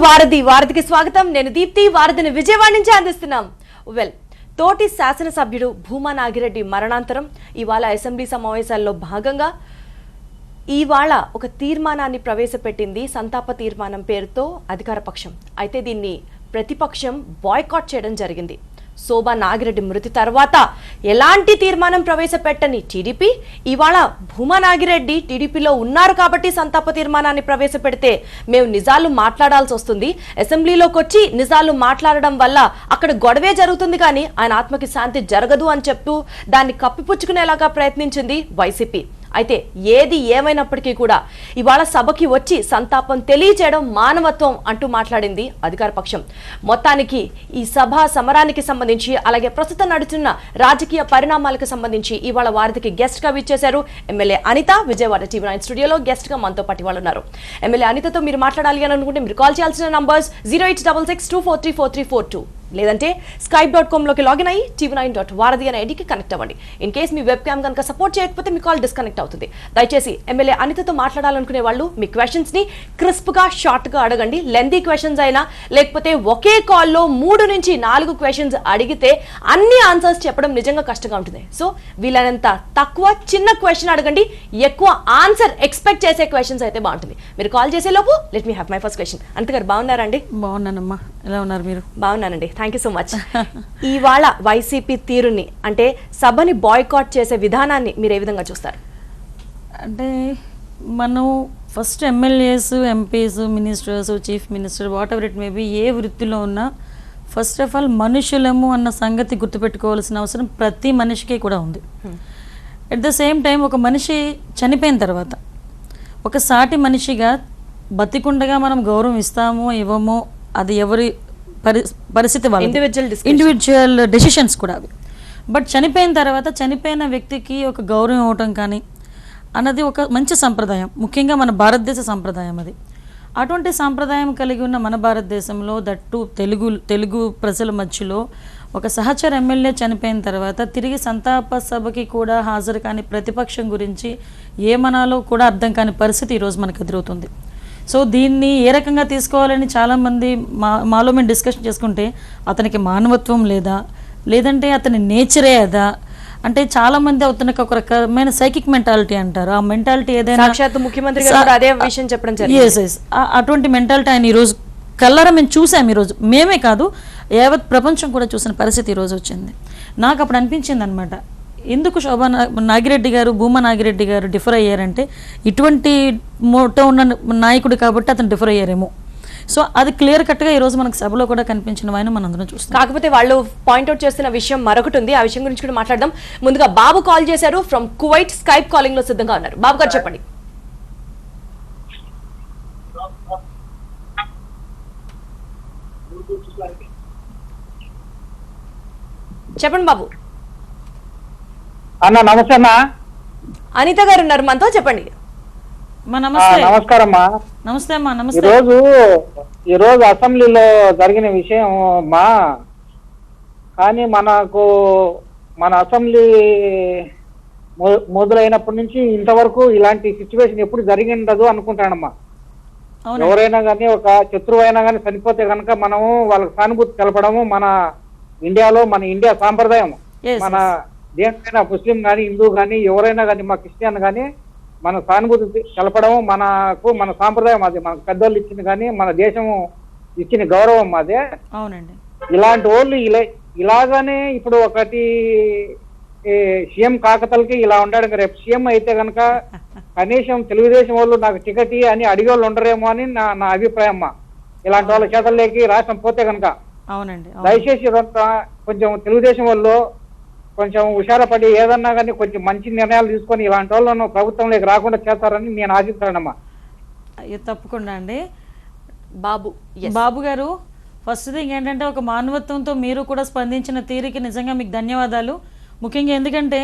వారధికి స్వాగతం. నేను దీప్తి. వారధిని విజయవాడ నుంచి అందిస్తున్నాం. తోటి శాసనసభ్యుడు భూమా నాగిరెడ్డి మరణాంతరం ఇవాళ అసెంబ్లీ సమావేశాల్లో భాగంగా ఇవాళ ఒక తీర్మానాన్ని ప్రవేశపెట్టింది. సంతాప తీర్మానం పేరుతో అధికార పక్షం. అయితే దీన్ని ప్రతిపక్షం బాయ్కాట్ చేయడం జరిగింది. శోభా నాగిరెడ్డి మృతి తర్వాత ఎలాంటి తీర్మానం ప్రవేశపెట్టని టీడీపీ ఇవాళ భూమా నాగిరెడ్డి టీడీపీలో ఉన్నారు కాబట్టి సంతాప తీర్మానాన్ని ప్రవేశపెడితే మేము నిజాలు మాట్లాడాల్సి వస్తుంది, అసెంబ్లీలోకి వచ్చి నిజాలు మాట్లాడడం వల్ల అక్కడ గొడవే జరుగుతుంది కానీ ఆయన ఆత్మకి శాంతి జరగదు అని చెప్తూ దాన్ని కప్పిపుచ్చుకునేలాగా ప్రయత్నించింది వైసీపీ. అయితే ఏది ఏమైనప్పటికీ కూడా ఇవాళ సభకి వచ్చి సంతాపం తెలియచేయడం మానవత్వం అంటూ మాట్లాడింది అధికార పక్షం. మొత్తానికి ఈ సభ సమరానికి సంబంధించి అలాగే ప్రస్తుతం నడుస్తున్న రాజకీయ పరిణామాలకు సంబంధించి ఇవాళ వారధికి గెస్ట్ గా విచ్చేశారు ఎమ్మెల్యే అనిత. విజయవాడ TV9 స్టూడియోలో గెస్ట్ గా మనతో పాటు వాళ్ళు ఉన్నారు. ఎమ్మెల్యే అనితతో మీరు మాట్లాడాలి అని అనుకుంటే మీరు కాల్ చేయాల్సిన నంబర్స్ 08662434342 లేదంటే skype.com లోకి లాగిన్ అయ్యి tv9.varadhi అనే ఐడికి కనెక్ట్ అవ్వండి. In case me web cam కనుక సపోర్ట్ చేయకపోతే మీ కాల్ డిస్కనెక్ట్ అవుతుంది. దయచేసి ఎమ్మెల్యే అనితతో మాట్లాడాలనుకునే వాళ్ళు మీ క్వశ్చన్స్ ని క్రిస్ప్ గా షార్ట్ గా అడగండి. లెందీ క్వశ్చన్స్ అయినా లేకపోతే ఒకే కాల్లో 3 నుంచి 4 క్వశ్చన్స్ అడిగితే అన్ని ఆన్సర్స్ చెప్పడం నిజంగా కష్టంగా ఉంటుంది. సో వీలైనంత తక్కువ చిన్న క్వశ్చన్ అడగండి, ఎక్కువ ఆన్సర్ ఎక్స్పెక్ట్ చేసే క్వశ్చన్స్ అయితే బాగుంటుంది. మీరు కాల్ చేసే లోపు let me have my first question. Anitha గారు బాగున్నారండి? బాగున్నానమ్మా, ఎలా ఉన్నారు మీరు? బాగున్నానండి, థ్యాంక్ యూ సో మచ్. ఇవాళ వైసీపీ తీరుని అంటే సభని బాయ్కాట్ చేసే విధానాన్ని మీరు ఏ విధంగా చూస్తారు? అంటే మనం first MLAs, MPs, ministers, chief minister, whatever it maybe ఏ వృత్తిలో ఉన్నా ఫస్ట్ ఆఫ్ ఆల్ మనుషులము అన్న సంగతి గుర్తుపెట్టుకోవాల్సిన అవసరం ప్రతి మనిషికి కూడా ఉంది. అట్ ద సేమ్ టైం ఒక మనిషి చనిపోయిన తర్వాత ఒక సాటి మనిషిగా బతికుండగా మనం గౌరవం ఇస్తామో ఇవ్వమో అది ఎవరి పరిస్థితి వాళ్ళ ఇండివిజువల్ డెసిషన్స్ కూడా అవి. బట్ చనిపోయిన తర్వాత చనిపోయిన వ్యక్తికి ఒక గౌరవం ఇవ్వటం కానీ అన్నది ఒక మంచి సంప్రదాయం, ముఖ్యంగా మన భారతదేశ సంప్రదాయం అది. అటువంటి సంప్రదాయం కలిగి ఉన్న మన భారతదేశంలో దట్టు తెలుగు ప్రజల మధ్యలో ఒక సహచర ఎమ్మెల్యే చనిపోయిన తర్వాత తిరిగి సంతాప సభకి కూడా హాజరు కాని ప్రతిపక్షం గురించి ఏమనాలో కూడా అర్థం కాని పరిస్థితి ఈరోజు మనకు ఎదురవుతుంది. సో దీన్ని ఏ రకంగా తీసుకోవాలని చాలామంది మాలో మేము డిస్కషన్ చేసుకుంటే అతనికి మానవత్వం లేదా, లేదంటే అతని నేచరే అదా అంటే చాలామంది అతనికి ఒక రకమైన సైకిక్ మెంటాలిటీ అంటారు. ఆ మెంటాలిటీ ఏదైనా ముఖ్యమంత్రి గారు అదే విషయం చెప్పడం జరిగింది. అటువంటి మెంటాలిటీ ఆయన ఈరోజు కళ్ళారా మేము చూసాం. ఈరోజు మేమే కాదు యావత్ ప్రపంచం కూడా చూసిన పరిస్థితి ఈరోజు వచ్చింది. నాకు అప్పుడు అనిపించింది అనమాట, ఎందుకు శోభా నాగిరెడ్డి గారు, భూమా నాగిరెడ్డి గారు డిఫర్ అయ్యారంటే ఇటువంటి మోటో ఉన్న నాయకుడు కాబట్టి అతను డిఫర్ అయ్యారేమో. సో అది క్లియర్ కట్గా ఈరోజు మనకు సభలో కూడా కనిపించిన ఆయన మనం అందరం చూస్తాం. కాకపోతే వాళ్ళు పాయింట్అవుట్ చేస్తున్న విషయం మరొకటి ఉంది, ఆ విషయం గురించి కూడా మాట్లాడదాం. ముందుగా బాబు కాల్ చేశారు ఫ్రమ్ కువైట్, స్కైప్ కాలింగ్ లో సిద్ధంగా ఉన్నారు. బాబు గారు చెప్పండి. చెప్పండి బాబు. అన్న నమస్తే అన్న. అనిత గారు ఉన్నారు మనతో, చెప్పండి. నమస్కారం అమ్మా. నమస్తే అమ్మా. నమస్తే. ఈ రోజు అసెంబ్లీలో జరిగిన విషయం మా కానీ మనకు మన అసెంబ్లీ మొదలైనప్పటి నుంచి ఇంతవరకు ఇలాంటి సిచ్యువేషన్ ఎప్పుడు జరిగిండదు అనుకుంటానమ్మా. ఎవరైనా కానీ ఒక శత్రువైనా కానీ చనిపోతే కనుక మనము వాళ్ళకి సానుభూతి తెలపడము మన ఇండియాలో మన ఇండియా సాంప్రదాయం. మన దేనికైనా ముస్లిం కానీ హిందూ కానీ ఎవరైనా కానీ మా క్రిస్టియన్ కానీ మన సానుభూతి తెలపడం మనకు మన సాంప్రదాయం. అది మనకు పెద్దోళ్ళు ఇచ్చింది కానీ మన దేశం ఇచ్చిన గౌరవం అదే. అవునండి. ఇలాంటి వాళ్ళు ఇలాగానే ఇప్పుడు ఒకటి సీఎం కాకతలకి ఇలా ఉండాడు. రేపు సీఎం అయితే కనుక కనీసం తెలుగుదేశం వాళ్ళు నాకు టికెట్ అని అడిగేవాళ్ళు ఉండరేమో అని నా అభిప్రాయం అమ్మా. ఇలాంటి వాళ్ళ చేతల్లోకి రాష్ట్రం పోతే కనుక అవునండి దయచేసి కొంచెం తెలుగుదేశం వాళ్ళు కొంచెం హుషారపడి ఏదన్నా కానీ కొంచెం మంచి నిర్ణయాలు తీసుకొని ఇలాంటి వాళ్ళను ప్రభుత్వంలోకి రాకుండా చేస్తారని నేను ఆశిస్తానమ్మా. తప్పకుండా అండి. బాబు గారు, ఫస్ట్ థింగ్ ఏంటంటే ఒక మానవత్వంతో మీరు కూడా స్పందించిన తీరుకి నిజంగా మీకు ధన్యవాదాలు. ముఖ్యంగా ఎందుకంటే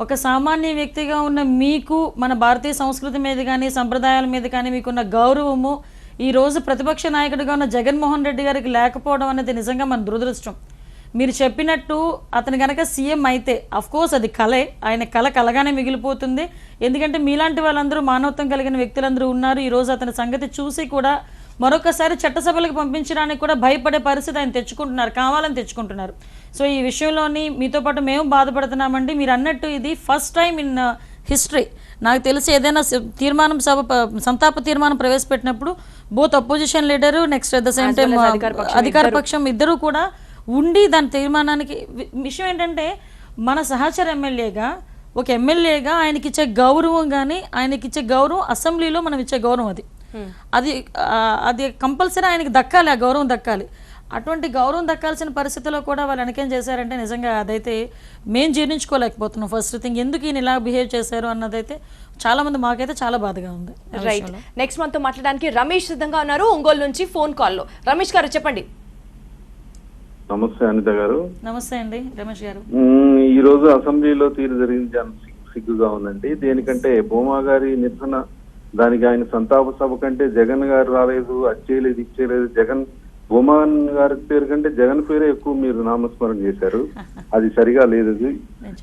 ఒక సామాన్య వ్యక్తిగా ఉన్న మీకు మన భారతీయ సంస్కృతి మీద కానీ సంప్రదాయాల మీద కానీ మీకున్న గౌరవము ఈరోజు ప్రతిపక్ష నాయకుడిగా ఉన్న జగన్మోహన్ రెడ్డి గారికి లేకపోవడం అనేది నిజంగా మన దురదృష్టం. మీరు చెప్పినట్టు అతను కనుక సీఎం అయితే అఫ్కోర్స్ అది కలే, ఆయన కలగానే మిగిలిపోతుంది. ఎందుకంటే మీలాంటి వాళ్ళందరూ మానవత్వం కలిగిన వ్యక్తులందరూ ఉన్నారు. ఈరోజు అతని సంగతి చూసి కూడా మరొకసారి చట్టసభలకు పంపించడానికి కూడా భయపడే పరిస్థితి ఆయన తెచ్చుకుంటున్నారు, కావాలని తెచ్చుకుంటున్నారు. సో ఈ విషయంలోని మీతో పాటు మేము బాధపడుతున్నామండి. మీరు అన్నట్టు ఇది ఫస్ట్ టైం ఇన్ హిస్టరీ. నాకు తెలిసి ఏదైనా సంతాప తీర్మానం ప్రవేశపెట్టినప్పుడు both opposition leader next at the same time అధికార పక్షం ఇద్దరు కూడా ఉండి దాని తీర్మానానికి విషయం ఏంటంటే మన సహచర ఎమ్మెల్యేగా ఒక ఎమ్మెల్యేగా ఆయనకి ఇచ్చే గౌరవం కానీ ఆయనకి ఇచ్చే గౌరవం అసెంబ్లీలో మనం ఇచ్చే గౌరవం అది కంపల్సరీ ఆయనకి దక్కాలి, ఆ గౌరవం దక్కాలి. అటువంటి గౌరవం దక్కాల్సిన పరిస్థితుల్లో కూడా వాళ్ళు వెనకేం చేశారంటే నిజంగా అదైతే మేము జీర్ణించుకోలేకపోతున్నాం. ఫస్ట్ థింగ్ ఎందుకు ఈయన ఇలా బిహేవ్ చేశారు అన్నదైతే చాలా మంది మాకైతే చాలా బాధగా ఉంది. రైట్, నెక్స్ట్ మనతో మాట్లాడడానికి రమేష్ సిద్ధంగా ఉన్నారు ఒంగోలు నుంచి ఫోన్ కాల్లో. రమేష్ గారు చెప్పండి. నమస్తే అనిత గారు. నమస్తే అండి రమేష్ గారు. ఈ రోజు అసెంబ్లీలో తీరు జరిగింది సిగ్గుగా ఉందండి. దేనికంటే భూమా గారి నిరసన, దానికి ఆయన సంతాప సభ కంటే జగన్ గారు రాలేదు, అది చేయలేదు, ఇది చేయలేదు. జగన్ భూమా గారి పేరు కంటే జగన్ పేరే ఎక్కువ మీరు నామస్మరణ చేశారు. అది సరిగా లేదు.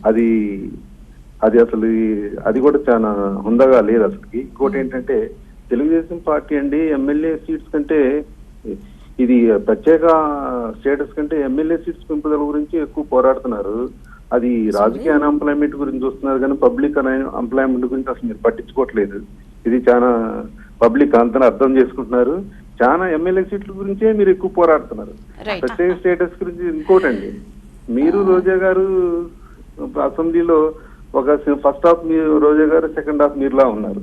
అది అది అసలు అది కూడా చాలా హుందగా లేదు అసలుకి. ఇంకోటి ఏంటంటే తెలుగుదేశం పార్టీ అండి ఎమ్మెల్యే సీట్స్ కంటే ఇది ప్రత్యేక స్టేటస్ కంటే ఎమ్మెల్యే సీట్స్ పెంపుదల గురించి ఎక్కువ పోరాడుతున్నారు. అది రాజకీయ అన్ఎంప్లాయ్మెంట్ గురించి వస్తున్నారు కానీ పబ్లిక్ ఎంప్లాయ్మెంట్ గురించి అసలు మీరు పట్టించుకోవట్లేదు. ఇది చాలా పబ్లిక్ అంతా అర్థం చేసుకుంటున్నారు. చాలా ఎమ్మెల్యే సీట్ల గురించే మీరు ఎక్కువ పోరాడుతున్నారు, ప్రత్యేక స్టేటస్ గురించి. ఇంకోటండి, మీరు రోజా గారు అసెంబ్లీలో ఒక ఫస్ట్ హాఫ్ మీరు రోజా గారు, సెకండ్ హాఫ్ మీరులా ఉన్నారు.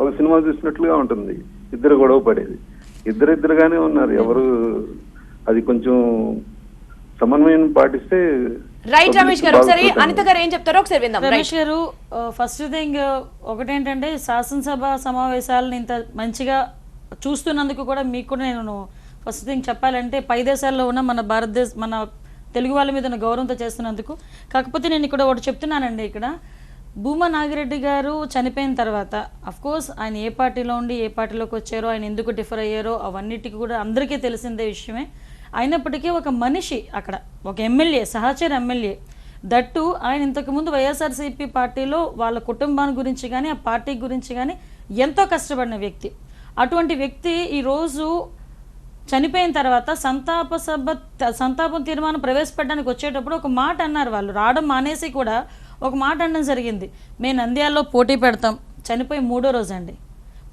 ఒక సినిమా చూసినట్లుగా ఉంటుంది. ఇద్దరు గొడవ పడేది, ఇద్దరుగానే ఉన్నారు. ఎవరు అది కొంచెం సమన్వయం పాటిస్తే. రైట్ రమేష్ గారు, ఒకసారి అనిత గారు ఏం చెప్తారో ఒకసారి విందాం. రమేష్ గారు, ఫస్ట్ థింగ్ ఒకటేంటంటే శాసనసభ సమావేశాలను ఇంత మంచిగా చూస్తున్నందుకు కూడా మీకు కూడా నేను ఫస్ట్ థింగ్ చెప్పాలంటే పై దేశాల్లో ఉన్న మన తెలుగు వాళ్ళ మీద ఉన్న గౌరవంతో చేస్తున్నందుకు. కాకపోతే నేను ఇక్కడ ఒకటి చెప్తున్నానండి, ఇక్కడ భూమా నాగిరెడ్డి గారు చనిపోయిన తర్వాత అఫ్కోర్స్ ఆయన ఏ పార్టీలో ఉండి ఏ పార్టీలోకి వచ్చారో, ఆయన ఎందుకు డిఫర్ అయ్యారో అవన్నిటికీ కూడా అందరికీ తెలిసిందే విషయమే. అయినప్పటికీ ఒక మనిషి అక్కడ ఒక ఎమ్మెల్యే, సహచర ఎమ్మెల్యే, దట్టు ఆయన ఇంతకుముందు వైఎస్ఆర్సీపీ పార్టీలో వాళ్ళ కుటుంబాన్ని గురించి కానీ ఆ పార్టీ గురించి కానీ ఎంతో కష్టపడిన వ్యక్తి. అటువంటి వ్యక్తి ఈరోజు చనిపోయిన తర్వాత సంతాపం తీర్మానం ప్రవేశపెట్టడానికి వచ్చేటప్పుడు ఒక మాట అన్నారు. వాళ్ళు రావడం మానేసి కూడా ఒక మాట అనడం జరిగింది, మేము నంద్యాలలో పోటీ పెడతాం. చనిపోయి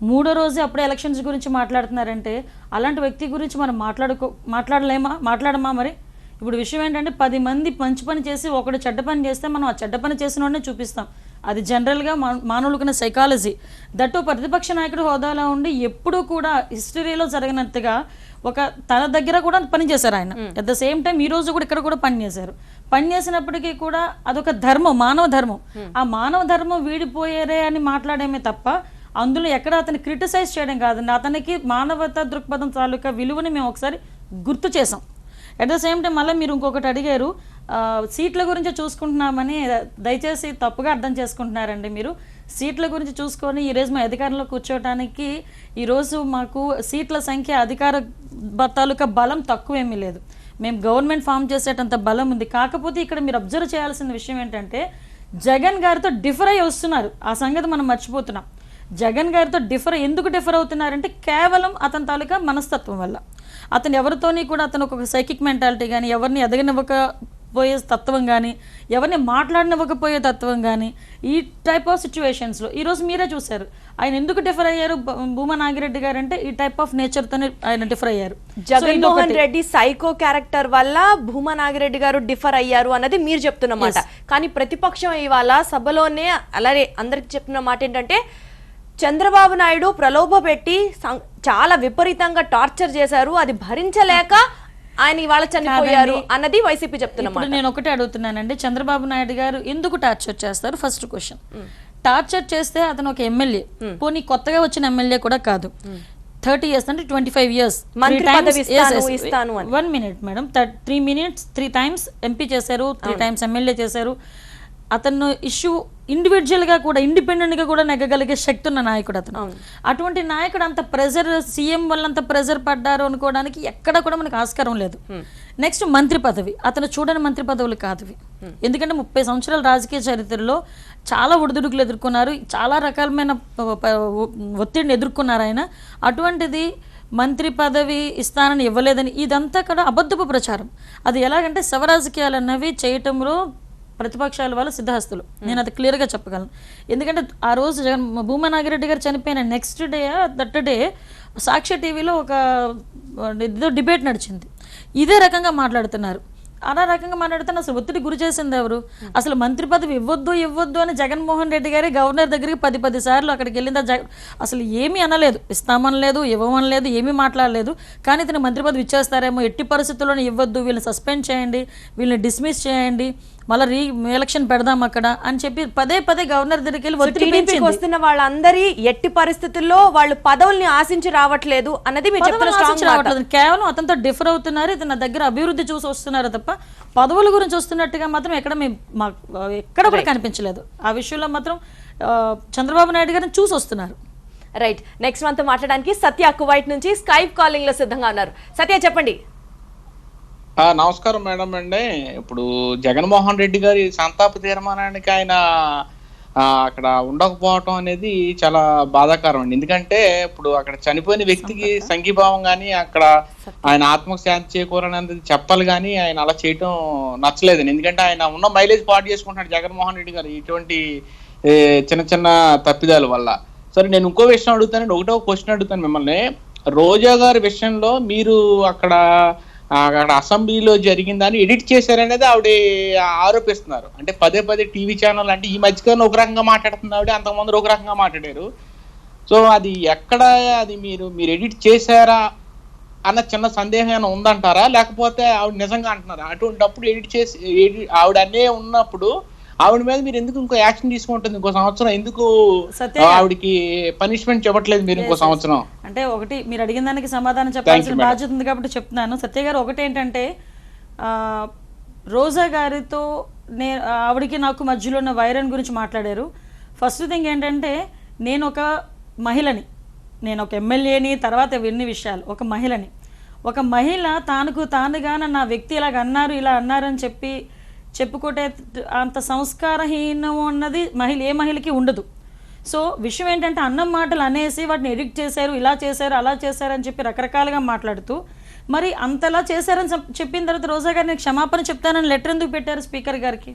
మూడో రోజే అప్పుడే ఎలక్షన్స్ గురించి మాట్లాడుతున్నారంటే అలాంటి వ్యక్తి గురించి మనం మాట్లాడమా? మరి ఇప్పుడు విషయం ఏంటంటే 10 మంది మంచి పని చేసి ఒకడు చెడ్డ పని చేస్తే మనం ఆ చెడ్డ పని చేసిన వాడినే చూపిస్తాం. అది జనరల్గా మానవులకున్న సైకాలజీ. దట్టు ప్రతిపక్ష నాయకుడు హోదాలో ఉండి ఎప్పుడూ కూడా హిస్టరీలో జరగనట్టుగా ఒక తన దగ్గర కూడా పని చేశారు ఆయన. అట్ ద సేమ్ టైం ఈ రోజు కూడా ఇక్కడ కూడా పని చేసినప్పటికీ కూడా అదొక ధర్మం, మానవ ధర్మం. ఆ మానవ ధర్మం వీడిపోయారే అని మాట్లాడేమే తప్ప అందులో ఎక్కడ అతన్ని క్రిటిసైజ్ చేయడం కాదండి. అతనికి మానవతా దృక్పథం తాలూకా విలువని మేము ఒకసారి గుర్తు చేసాం. అట్ ద సేమ్ టైం మళ్ళీ మీరు ఇంకొకటి అడిగారు, సీట్ల గురించి చూసుకుంటున్నామని. దయచేసి తప్పుగా అర్థం చేసుకుంటున్నారండి మీరు. సీట్ల గురించి చూసుకొని ఈరోజు మా అధికారంలో కూర్చోవడానికి ఈరోజు మాకు సీట్ల సంఖ్య అధికార తాలూకా బలం తక్కువేమీ లేదు. మేము గవర్నమెంట్ ఫామ్ చేసేటంత బలం ఉంది. కాకపోతే ఇక్కడ మీరు అబ్జర్వ్ చేయాల్సిన విషయం ఏంటంటే జగన్ గారితో డిఫర్ అయ్యి వస్తున్నారు. ఆ సంగతి మనం మర్చిపోతున్నాం. జగన్ గారితో ఎందుకు డిఫర్ అవుతున్నారంటే కేవలం అతని తాలూకా మనస్తత్వం వల్ల. అతను ఎవరితోని కూడా అతను ఒక సైకిక్ మెంటాలిటీ కానీ, ఎవరిని ఎదగనివ్వకపోయే తత్వం కానీ, ఎవరిని మాట్లాడనివ్వకపోయే తత్వం కానీ, ఈ టైప్ ఆఫ్ సిచ్యువేషన్స్లో ఈరోజు మీరే చూశారు ఆయన ఎందుకు డిఫర్ అయ్యారు. భూమా నాగిరెడ్డి గారు అంటే ఈ టైప్ ఆఫ్ నేచర్తోనే ఆయన డిఫర్ అయ్యారు. జగన్మోహన్ రెడ్డి సైకో క్యారెక్టర్ వల్ల భూమా నాగిరెడ్డి గారు డిఫర్ అయ్యారు అన్నది మీరు చెప్తున్నమాట. కానీ ప్రతిపక్షం ఇవాళ సభలోనే అలాగే అందరికి చెప్తున్న మాట ఏంటంటే చంద్రబాబు నాయుడు ప్రలోభ పెట్టి చాలా విపరీతంగా టార్చర్ చేశారు, అది భరించలేక ఆయన ఇవాళ చనిపోయారు అన్నది వైసీపీ చెప్తున్నమాట. నేను ఒకటే అడుగుతున్నానండి, చంద్రబాబు నాయుడు గారు ఎందుకు టార్చర్ చేస్తారు? First question. టార్చర్ చేస్తే అతను ఒక ఎమ్మెల్యే, పోనీ కొత్తగా వచ్చిన ఎమ్మెల్యే కూడా కాదు. 30 years అంటే 25 years 1 minute madam, 3 times MP చేశారు, 3 times ఎమ్మెల్యే చేశారు. అతను ఇష్యూ ఇండివిజువల్గా కూడా ఇండిపెండెంట్గా కూడా నెగ్గగలిగే శక్తి ఉన్న నాయకుడు అతను. అటువంటి నాయకుడు అంత ప్రెజర్, సీఎం వల్ల అంత ప్రెజర్ పడ్డారు అనుకోవడానికి ఎక్కడ కూడా మనకు ఆస్కారం లేదు. నెక్స్ట్ మంత్రి పదవి, అతను చూడని మంత్రి పదవులు కాదు. ఎందుకంటే 30 సంవత్సరాల రాజకీయ చరిత్రలో చాలా ఒడిదుడుకులు ఎదుర్కొన్నారు, చాలా రకాలమైన ఒత్తిడిని ఎదుర్కొన్నారు ఆయన. అటువంటిది మంత్రి పదవి ఇస్తానని ఇవ్వలేదని, ఇదంతా కూడా అబద్ధపు ప్రచారం. అది ఎలాగంటే శవరాజకీయాలు అన్నవి చేయటంలో ప్రతిపక్షాల వాళ్ళు సిద్ధహస్తులు, నేను అది క్లియర్గా చెప్పగలను. ఎందుకంటే ఆ రోజు భూమా నాగిరెడ్డి గారు చనిపోయిన నెక్స్ట్ డే దట్ డే సాక్షి టీవీలో ఒక ఏదో డిబేట్ నడిచింది. ఇదే రకంగా మాట్లాడుతున్నారు. అలా రకంగా మాట్లాడుతున్న అసలు ఒత్తిడి గురి చేసింది ఎవరు? అసలు మంత్రి పదవి ఇవ్వద్దు అని జగన్మోహన్ రెడ్డి గారి గవర్నర్ దగ్గరికి 10 సార్లు అక్కడికి వెళ్ళిందా? అసలు ఏమీ అనలేదు, ఇస్తామనలేదు, ఇవ్వమనలేదు, ఏమీ మాట్లాడలేదు. కానీ ఇతను మంత్రి పదవి ఇచ్చేస్తారేమో, ఎట్టి పరిస్థితుల్లోనే ఇవ్వద్దు, వీళ్ళని సస్పెండ్ చేయండి, వీళ్ళని డిస్మిస్ చేయండి, మళ్ళీ ఎలక్షన్ పెడదాం అక్కడ అని చెప్పి పదే గవర్నర్ దగ్గరికి వెళ్ళి ఒత్తిడి పెంచింది. వస్తున్న వాళ్ళందరి ఎట్టి పరిస్థితుల్లో వాళ్ళు పదవుల్ని ఆశించి రావట్లేదు అన్నది మీరు చెప్తున్న స్ట్రాంగ్ రావట్లేదు. కేవలం అతనితో డిఫర్ అవుతున్నారు, ఇతని దగ్గర అభివృద్ధి చూసి వస్తున్నారు తప్ప పదవుల గురించి వస్తున్నట్టుగా మాత్రం ఎక్కడ కూడా కనిపించలేదు. ఆ విషయంలో మాత్రం చంద్రబాబు నాయుడు గారిని చూసి వస్తున్నారు. రైట్, నెక్స్ట్ మనతో మాట్లాడడానికి సత్య కువైట్ నుంచి స్కైప్ కాలింగ్ లో సిద్ధంగా ఉన్నారు. సత్య చెప్పండి. నమస్కారం మేడం అండి. ఇప్పుడు జగన్మోహన్ రెడ్డి గారి సంతాప తీర్మానానికి ఆయన అక్కడ ఉండకపోవటం అనేది చాలా బాధాకరం అండి. ఎందుకంటే ఇప్పుడు అక్కడ చనిపోయిన వ్యక్తికి సంఘీభావం కానీ అక్కడ ఆయన ఆత్మకు శాంతి చేకూరనేది చెప్పాలి, కానీ ఆయన అలా చేయటం నచ్చలేదండి. ఎందుకంటే ఆయన ఉన్న మైలేజ్ పాటు చేసుకుంటున్నాడు జగన్మోహన్ రెడ్డి గారు ఇటువంటి చిన్న తప్పిదాల వల్ల. సరే, నేను ఇంకో విషయం అడుగుతానండి. ఒకటో క్వశ్చన్ అడుగుతాను మిమ్మల్ని. రోజా గారి విషయంలో మీరు అక్కడ అసెంబ్లీలో జరిగిందని ఎడిట్ చేశారనేది ఆవిడ ఆరోపిస్తున్నారు. అంటే పదే టీవీ ఛానల్, అంటే ఈ మధ్యకాలం ఒక రకంగా మాట్లాడుతుంది ఆవిడ, అంతకుముందు ఒక రకంగా మాట్లాడారు. సో అది ఎక్కడ, అది మీరు ఎడిట్ చేశారా అన్న చిన్న సందేహం ఉందంటారా, లేకపోతే ఆవిడ నిజంగా అంటున్నారా? అటువంటిప్పుడు ఆవిడ అనే ఉన్నప్పుడు ఆవిడ మీద మీరు ఎందుకు ఇంకో యాక్షన్ తీసుకుంటుంది? ఇంకో సంవత్సరం ఎందుకు ఆవిడకి పనిష్మెంట్ చెప్పట్లేదు మీరు ఇంకో సంవత్సరం? అంటే ఒకటి, మీరు అడిగిన దానికి సమాధానం చెప్పాల్సిన బాధ్యత ఉంది కాబట్టి చెప్తున్నాను. సత్య గారు, ఒకటి ఏంటంటే రోజా గారితో ఆవిడకి నాకు మధ్యలో ఉన్న వైరన్ గురించి మాట్లాడారు. ఫస్ట్ థింగ్ ఏంటంటే, నేను ఒక మహిళని, నేను ఒక ఎమ్మెల్యేని, తర్వాత ఎన్ని విషయాలు, ఒక మహిళ తానుగా నా వ్యక్తి ఇలా అన్నారు అని చెప్పుకుంటే అంత సంస్కారహీనం అన్నది ఏ మహిళకి ఉండదు. సో విషయం ఏంటంటే, అన్నం మాటలు అనేసి వాటిని ఎడిట్ చేశారు, ఇలా చేశారు, అలా చేశారు అని చెప్పి రకరకాలుగా మాట్లాడుతూ, మరి అంతలా చేశారని చెప్పిన తర్వాత రోజా గారు నేను క్షమాపణ చెప్తానని లెటర్ ఎందుకు పెట్టారు స్పీకర్ గారికి?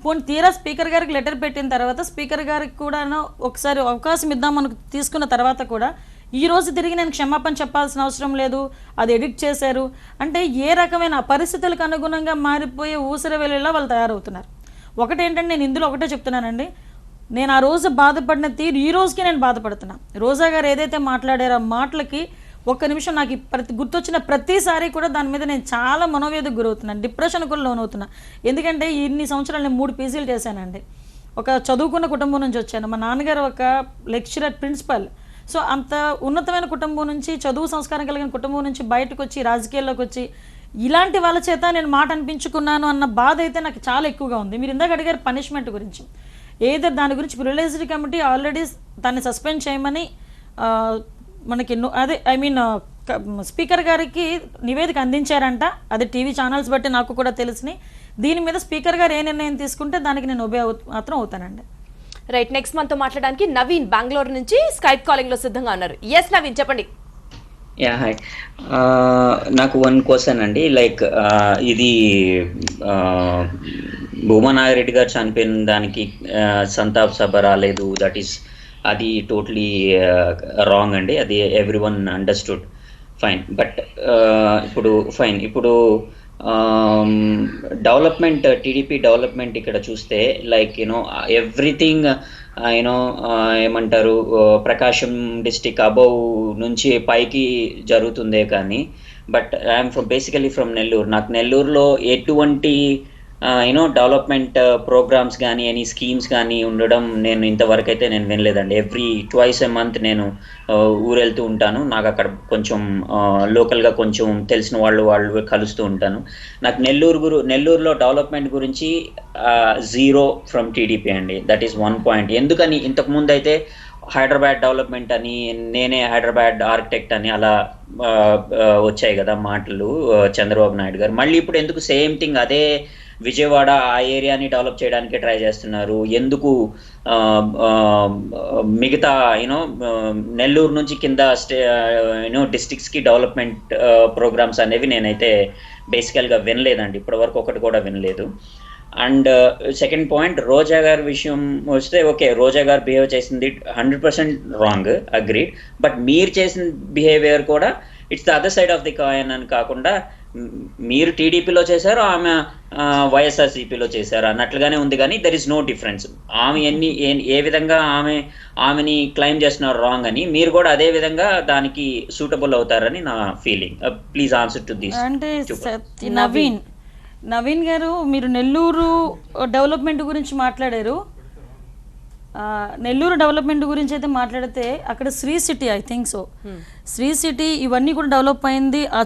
పోనీ తీరా స్పీకర్ గారికి లెటర్ పెట్టిన తర్వాత స్పీకర్ గారికి కూడా ఒకసారి అవకాశం ఇద్దాం మనకు తీసుకున్న తర్వాత కూడా ఈ రోజు తిరిగి నేను క్షమాపణ చెప్పాల్సిన అవసరం లేదు, అది ఎడిట్ చేశారు అంటే ఏ రకమైన పరిస్థితులకు అనుగుణంగా మారిపోయే ఊసరవెల్లిలా వాళ్ళు తయారవుతున్నారు. ఒకటేంటంటే, నేను ఇందులో ఒకటే చెప్తున్నానండి, నేను ఆ రోజు బాధపడిన తీరు ఈ రోజుకి నేను బాధపడుతున్నా. రోజా గారు ఏదైతే మాట్లాడారో ఆ మాటలకి ఒక్క నిమిషం నాకు గుర్తొచ్చిన ప్రతిసారి కూడా దాని మీద నేను చాలా మనోవేదకు గురవుతున్నాను, డిప్రెషన్ కూడా లోనవుతున్నా. ఎందుకంటే ఇన్ని సంవత్సరాలు నేను 3 పీజీలు చేశానండి. ఒక చదువుకున్న కుటుంబం నుంచి వచ్చాను. మా నాన్నగారు ఒక లెక్చరర్, ప్రిన్సిపల్. సో అంత ఉన్నతమైన కుటుంబం నుంచి, చదువు సంస్కారం కలిగిన కుటుంబం నుంచి బయటకు వచ్చి రాజకీయాల్లోకి వచ్చి ఇలాంటి వాళ్ళ చేత నేను మాట అనిపించుకున్నాను అన్న బాధ అయితే నాకు చాలా ఎక్కువగా ఉంది. మీరు ఇందాక అడిగారు పనిష్మెంట్ గురించి, ఏదో దాని గురించి ప్రివిలేజ్డ్ కమిటీ ఆల్రెడీ దాన్ని సస్పెండ్ చేయమని మనకి స్పీకర్ గారికి నివేదిక అందించారంట. అది టీవీ ఛానల్స్ బట్టి నాకు కూడా తెలిసినాయి. దీని మీద స్పీకర్ గారు ఏ నిర్ణయం తీసుకుంటే దానికి నేను ఒబే మాత్రం అవుతానండి. రైట్, నెక్స్ట్ మనతో మాట్లాడడానికి నవీన్ బెంగళూరు నుంచి స్కైప్ కాలింగ్ లో సిద్ధంగా ఉన్నారు. ఎస్ నవీన్, చెప్పండి. యా హాయ్, నాకు వన్ క్వశ్చన్ అండి. లైక్ ఇది భూమా నాగిరెడ్డి గారు చనిపోయిన దానికి సంతాప్ సభ రాలేదు, అది టోటలీ రాంగ్ అండి. అది every one understood, fine. But ఇప్పుడు డెవలప్మెంట్, టీడీపీ డెవలప్మెంట్ ఇక్కడ చూస్తే లైక్ ఎవ్రీథింగ్ ఏమంటారు, ప్రకాశం డిస్టిక్ అబౌవ్ నుంచి పైకి జరుగుతుందే కానీ, but I'm basically from Nellore. నాకు నెల్లూరులో ఎటువంటి డెవలప్మెంట్ ప్రోగ్రామ్స్ కానీ ఎనీ స్కీమ్స్ కానీ ఉండడం నేను ఇంతవరకు అయితే నేను వినలేదండి. ట్వైస్ ఎ మంత్ నేను ఊరెళ్తూ ఉంటాను. నాకు అక్కడ కొంచెం లోకల్గా కొంచెం తెలిసిన వాళ్ళు కలుస్తూ ఉంటాను. నాకు నెల్లూరులో డెవలప్మెంట్ గురించి 0 ఫ్రమ్ టీడీపీ అండి. That is 1 point. ఎందుకని ఇంతకుముందు అయితే హైదరాబాద్ డెవలప్మెంట్ అని, నేనే హైదరాబాద్ ఆర్కిటెక్ట్ అని అలా వచ్చాయి కదా మాటలు చంద్రబాబు నాయుడు గారు. మళ్ళీ ఇప్పుడు ఎందుకు సేమ్ థింగ్ అదే విజయవాడ ఆ ఏరియాని డెవలప్ చేయడానికి ట్రై చేస్తున్నారు, ఎందుకు మిగతా నెల్లూరు నుంచి కింద డిస్ట్రిక్ట్స్కి డెవలప్మెంట్ ప్రోగ్రామ్స్ అనేవి నేనైతే బేసికల్గా వినలేదండి, ఇప్పటివరకు ఒకటి కూడా వినలేదు. అండ్ సెకండ్ పాయింట్, రోజా గారి విషయం వస్తే ఓకే, రోజా గారు బిహేవ్ చేసింది 100% రాంగ్, అగ్రీడ్. బట్ మీరు చేసిన బిహేవియర్ కూడా it's the other side of the coin అని కాకుండా, మీరు టీడీపీలో చేశారు, ఆమె వైఎస్ఆర్సీపీలో చేశారు అన్నట్లుగానే ఉంది, కానీ దెర్ ఇస్ నో డిఫరెన్స్. ఆమె ఏ విధంగా ఆమెని క్లెయిమ్ చేస్తున్నారు రాంగ్ అని, మీరు కూడా అదే విధంగా దానికి సూటబుల్ అవుతారని నా feeling. Please answer to this. అంటే నవీన్ గారు, మీరు నెల్లూరు డెవలప్మెంట్ గురించి మాట్లాడారు. నెల్లూరు డెవలప్మెంట్ గురించి అయితే మాట్లాడితే అక్కడ Sri City, I think so, Sri City ఇవన్నీ కూడా డెవలప్ అయింది ఆ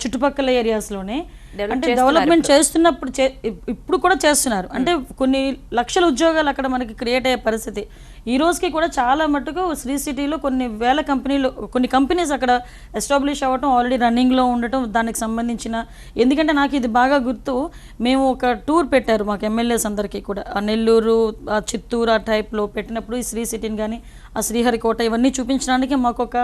చుట్టుపక్కల ఏరియాస్లోనే. అంటే డెవలప్మెంట్ చేస్తున్నప్పుడు ఇప్పుడు కూడా చేస్తున్నారు. అంటే కొన్ని లక్షల ఉద్యోగాలు అక్కడ మనకి క్రియేట్ అయ్యే పరిస్థితి. ఈ రోజుకి కూడా చాలా మటుకు శ్రీ సిటీలో కొన్ని వేల కంపెనీలు, కొన్ని కంపెనీస్ అక్కడ ఎస్టాబ్లిష్ అవ్వటం, ఆల్రెడీ రన్నింగ్లో ఉండటం, దానికి సంబంధించిన, ఎందుకంటే నాకు ఇది బాగా గుర్తు, మేము ఒక టూర్ పెట్టారు మాకు ఎమ్మెల్యేస్ అందరికీ కూడా, ఆ నెల్లూరు, ఆ చిత్తూరు ఆ టైప్లో పెట్టినప్పుడు ఈ శ్రీ సిటీని కానీ ఆ శ్రీహరికోట ఇవన్నీ చూపించడానికి మాకు ఒక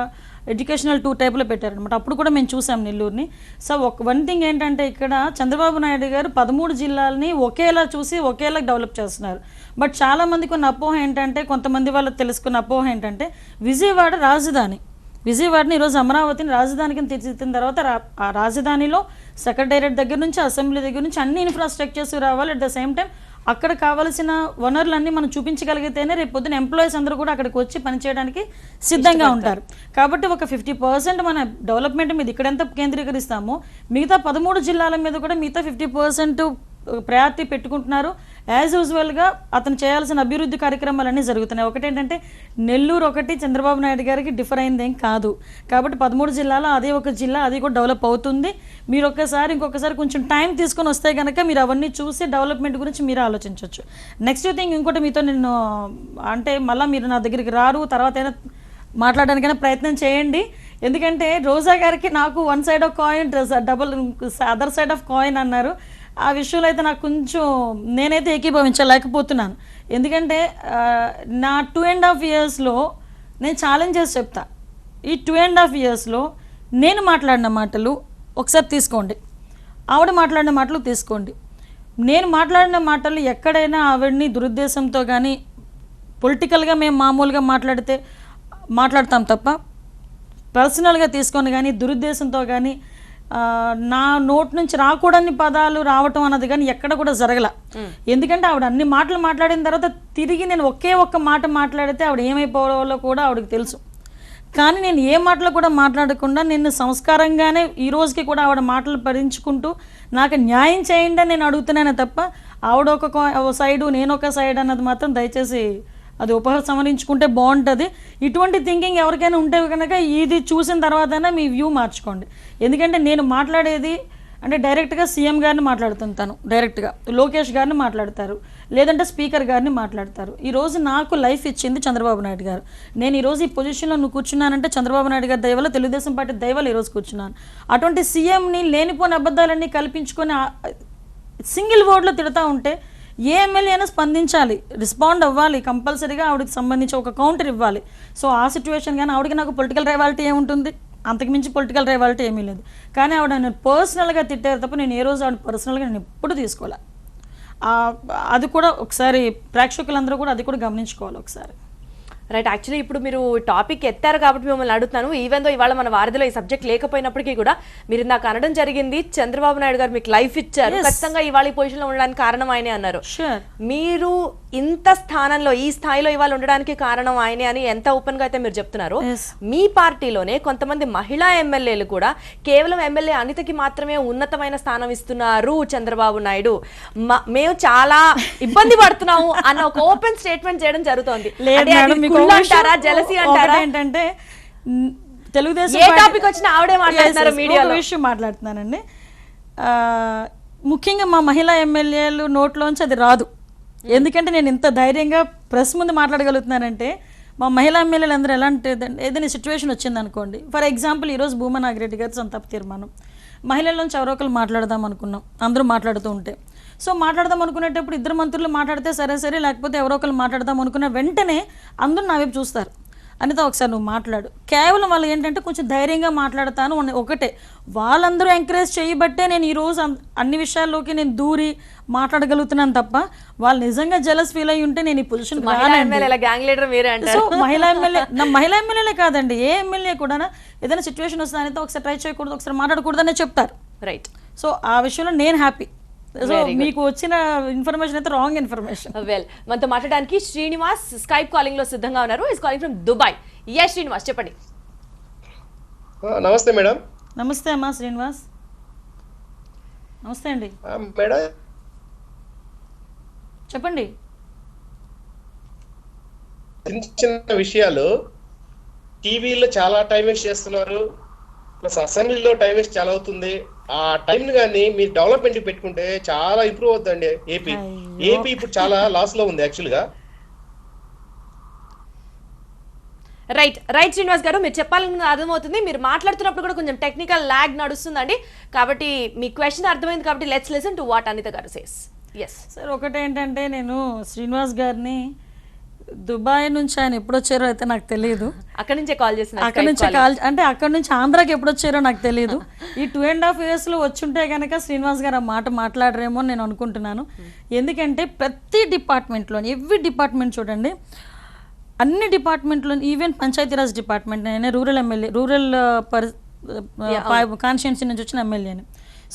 ఎడ్యుకేషనల్ టూర్ టైప్లో పెట్టారనమాట. అప్పుడు కూడా మేము చూసాం నెల్లూరుని. సో వన్ థింగ్ ఏంటంటే, ఇక్కడ చంద్రబాబు నాయుడు గారు 13 జిల్లాలని ఒకేలా చూసి ఒకేలా డెవలప్ చేస్తున్నారు. బట్ చాలామందికి ఉన్న అపోహ ఏంటంటే, కొంతమంది వాళ్ళకి తెలుసుకున్న అపోహ ఏంటంటే, విజయవాడని ఈరోజు అమరావతిని రాజధానికి తీర్చిదిద్దిన తర్వాత ఆ రాజధానిలో సెక్రటేరియట్ దగ్గర నుంచి అసెంబ్లీ దగ్గర నుంచి అన్ని ఇన్ఫ్రాస్ట్రక్చర్స్ రావాలి. అట్ ద సేమ్ టైం అక్కడ కావాల్సిన వనరులన్నీ మనం చూపించగలిగితేనే రేపు పొద్దున ఎంప్లాయీస్ అందరూ కూడా అక్కడికి వచ్చి పనిచేయడానికి సిద్ధంగా ఉంటారు. కాబట్టి ఒక 50% మన డెవలప్మెంట్ మీద ఇక్కడ ఎంత కేంద్రీకరిస్తామో, మిగతా 13 జిల్లాల మీద కూడా మిగతా 50% ప్రయారిటీ పెట్టుకుంటున్నారు. యాజ్ యూజువల్గా అతను చేయాల్సిన అభివృద్ధి కార్యక్రమాలన్నీ జరుగుతున్నాయి. ఒకటేంటంటే, నెల్లూరు ఒకటి చంద్రబాబు నాయుడు గారికి డిఫర్ అయింది ఏం కాదు. కాబట్టి 13 జిల్లాలో అదే ఒక జిల్లా, అది కూడా డెవలప్ అవుతుంది. మీరు ఇంకొకసారి కొంచెం టైం తీసుకొని వస్తే కనుక మీరు అవన్నీ చూసి డెవలప్మెంట్ గురించి మీరు ఆలోచించవచ్చు. నెక్స్ట్ థింగ్ ఇంకోటి, మీతో నేను అంటే మళ్ళీ మీరు నా దగ్గరికి రారు, తర్వాత అయినా మాట్లాడడానికైనా ప్రయత్నం చేయండి. ఎందుకంటే రోజా గారికి నాకు one side of coin, other side of coin అన్నారు. ఆ విషయంలో అయితే నాకు కొంచెం నేనైతే ఏకీభవించలేకపోతున్నాను. ఎందుకంటే నా 2.5 ఇయర్స్లో నేను ఛాలెంజ్ చేసి చెప్తా. ఈ 2.5 ఇయర్స్లో నేను మాట్లాడిన మాటలు ఒకసారి తీసుకోండి, ఆవిడ మాట్లాడిన మాటలు తీసుకోండి. నేను మాట్లాడిన మాటలు ఎక్కడైనా ఆవిడని దురుద్దేశంతో కానీ, పొలిటికల్గా మేము మామూలుగా మాట్లాడతాం తప్ప, పర్సనల్గా తీసుకొని కానీ, దురుద్దేశంతో కానీ, నా నోట్ నుంచి రాకూడని పదాలు రావటం అన్నది కానీ ఎక్కడ కూడా జరగల. ఎందుకంటే ఆవిడ అన్ని మాటలు మాట్లాడిన తర్వాత తిరిగి నేను ఒకే ఒక్క మాట మాట్లాడితే ఆవిడ ఏమైపోవాలో కూడా ఆవిడకి తెలుసు. కానీ నేను ఏ మాటలు కూడా మాట్లాడకుండా నేను సంస్కారంగానే ఈ రోజుకి కూడా ఆవిడ మాటలు భరించుకుంటూ నాకు న్యాయం చేయండి అని నేను అడుగుతున్నానే తప్ప, ఆవిడ ఒక సైడు నేను ఒక సైడ్ అన్నది మాత్రం దయచేసి అది ఉపసంహరించుకుంటే బాగుంటుంది. ఇటువంటి థింకింగ్ ఎవరికైనా ఉంటే కనుక ఇది చూసిన తర్వాతైనా మీ వ్యూ మార్చుకోండి. ఎందుకంటే నేను మాట్లాడేది అంటే డైరెక్ట్గా సీఎం గారిని మాట్లాడుతుంటాను, డైరెక్ట్గా లోకేష్ గారిని మాట్లాడతారు, లేదంటే స్పీకర్ గారిని మాట్లాడతారు. ఈరోజు నాకు లైఫ్ ఇచ్చింది చంద్రబాబు నాయుడు గారు. నేను ఈరోజు ఈ పొజిషన్లో నువ్వు కూర్చున్నానంటే చంద్రబాబు నాయుడు గారి దయవల్ల, తెలుగుదేశం పార్టీ దయవల్ల ఈరోజు కూర్చున్నాను. అటువంటి సీఎంని లేనిపోని అబద్ధాలన్నీ కల్పించుకొని సింగిల్ వర్డ్లో తిడతా ఉంటే ఏ ఎమ్మెల్యే అయినా స్పందించాలి, రెస్పాండ్ అవ్వాలి, కంపల్సరీగా ఆవిడకి సంబంధించి ఒక కౌంటర్ ఇవ్వాలి. సో ఆ సిచ్యువేషన్ కానీ ఆవిడకి నాకు పొలిటికల్ రైవాలిటీ ఏముంటుంది, అంతకుమించి పొలిటికల్ రైవాలిటీ ఏమీ లేదు. కానీ ఆవిడ నేను పర్సనల్గా తిట్టారు తప్ప నేను ఏ రోజు ఆవిడ పర్సనల్గా నేను ఎప్పుడు తీసుకోవాలి. అది కూడా ఒకసారి ప్రేక్షకులందరూ కూడా అది కూడా గమనించుకోవాలి ఒకసారి. రైట్. యాక్చువల్లీ ఇప్పుడు మీరు టాపిక్ ఎత్తారు కాబట్టి మిమ్మల్ని అడుగుతాను. ఈవెన్ దో ఇవాళ మన వారధిలో ఈ సబ్జెక్ట్ లేకపోయినప్పటికీ కూడా మీరు నాకు అనడం జరిగింది, చంద్రబాబు నాయుడు గారు మీకు లైఫ్ ఇచ్చారు, ఖచ్చితంగా ఇవాళ ఈ పొజిషన్లో ఉండడానికి కారణం ఆయనే అన్నారు. మీరు ఇంత స్థానంలో, ఈ స్థాయిలో ఇవాళ ఉండడానికి కారణం ఆయనే అని ఎంత ఓపెన్ గా అయితే మీరు చెప్తున్నారు. మీ పార్టీలోనే కొంతమంది మహిళా ఎమ్మెల్యేలు కూడా కేవలం ఎమ్మెల్యే అనితకి మాత్రమే ఉన్నతమైన స్థానం ఇస్తున్నారు చంద్రబాబు నాయుడు, మేము చాలా ఇబ్బంది పడుతున్నాము అన్న ఒక ఓపెన్ స్టేట్మెంట్ చేయడం జరుగుతోంది. జెలసీ అంటారా? ఏంటంటే తెలుగుదేశం ఏ టాపిక్ వచ్చినా ఆవిడే మాట్లాడుతున్నారు, మీడియాలో విషయం మాట్లాడుతున్నానండి. ముఖ్యంగా మా మహిళా ఎమ్మెల్యేలు నోట్లోంచి అది రాదు. ఎందుకంటే నేను ఇంత ధైర్యంగా ప్రెస్ ముందు మాట్లాడగలుగుతున్నానంటే మా మహిళా ఎమ్మెల్యేలు అందరూ ఎలాంటి ఏదైనా సిచ్యువేషన్ వచ్చింది అనుకోండి, ఫర్ ఎగ్జాంపుల్ ఈరోజు భూమా నాగిరెడ్డి గారి సంతాప తీర్మానం, మహిళల నుంచి ఎవరో ఒకరు మాట్లాడదాం అనుకున్నాం, అందరూ మాట్లాడుతూ ఉంటే, సో మాట్లాడదాం అనుకునేటప్పుడు ఇద్దరు మంత్రులు మాట్లాడితే సరే, లేకపోతే ఎవరో ఒకరు మాట్లాడదాం అనుకున్న వెంటనే అందరూ నా వైపు చూస్తారు, అనిత ఒకసారి నువ్వు మాట్లాడు. కేవలం వాళ్ళు ఏంటంటే కొంచెం ధైర్యంగా మాట్లాడతాను ఒకటే, వాళ్ళందరూ ఎంకరేజ్ చేయబట్టే నేను ఈరోజు అన్ని విషయాల్లోకి నేను దూరి మాట్లాడగలుగుతున్నాను తప్ప వాళ్ళు నిజంగా జెలస్ ఫీల్ అయ్యి ఉంటే నేను ఈ పొజిషన్ సో మహిళా ఎమ్మెల్యేలే కాదండి, ఏ ఎమ్మెల్యే కూడా ఏదైనా సిచ్యువేషన్ వస్తే అనిత ఒకసారి ట్రై చేయకూడదు, ఒకసారి మాట్లాడకూడదనే చెప్తారు. రైట్. సో ఆ విషయంలో నేను హ్యాపీ. సో మీకు వచ్చిన ఇన్ఫర్మేషన్ అయితే రాంగ్ ఇన్ఫర్మేషన్. వెల్, మనతో మాట్లాడడానికి శ్రీనివాస్ స్కైప్ కాలింగ్ లో సిద్ధంగా ఉన్నారు. Is calling from Dubai. yes Srinivas చెప్పండి. నమస్తే మేడం. నమస్తే అమ్మా శ్రీనివాస్. నమస్తే అండి మేడం, చెప్పండి. చిన్న చిన్న విషయాలు టీవీలో చాలా టైం వేస్ట్ చేస్తున్నారు, ప్లస్ అసెంబ్లీలో టైం వేస్ట్ చాలా అవుతుంది. ఆ టైం కానీ మీరు డెవలప్మెంట్ పెట్టుకుంటే చాలా ఇంప్రూవ్ అవుతుందండి ఏపీ. ఇప్పుడు చాలా లాస్ లో ఉంది యాక్చువల్ గా. రైట్ శ్రీనివాస్ గారు, మీరు చెప్పాలని అర్థమవుతుంది. మీరు మాట్లాడుతున్నప్పుడు కూడా కొంచెం టెక్నికల్ లాగ్ నడుస్తుందండి, కాబట్టి మీ క్వశ్చన్ అర్థమైంది కాబట్టి let's listen to what Anitha గారు సేస్. ఎస్ సార్, ఒకటేంటంటే నేను శ్రీనివాస్ గారిని దుబాయ్ నుంచి ఆయన ఎప్పుడు వచ్చారో అయితే నాకు తెలియదు. అక్కడి నుంచే కాల్ చేసిన, అక్కడ నుంచి ఆంధ్రాకి ఎప్పుడు వచ్చారో నాకు తెలియదు. ఈ 2.5 years లో వచ్చుంటే కనుక శ్రీనివాస్ గారు ఆ మాట మాట్లాడరేమో నేను అనుకుంటున్నాను. ఎందుకంటే ప్రతి డిపార్ట్మెంట్లోని ఎవ్రీ డిపార్ట్మెంట్ చూడండి, అన్ని డిపార్ట్మెంట్లో, ఈవెన్ పంచాయతీరాజ్ డిపార్ట్మెంట్, నేను రూరల్ ఎమ్మెల్యే, రూరల్ కాన్స్టిట్యున్సీ నుంచి వచ్చిన ఎమ్మెల్యేని.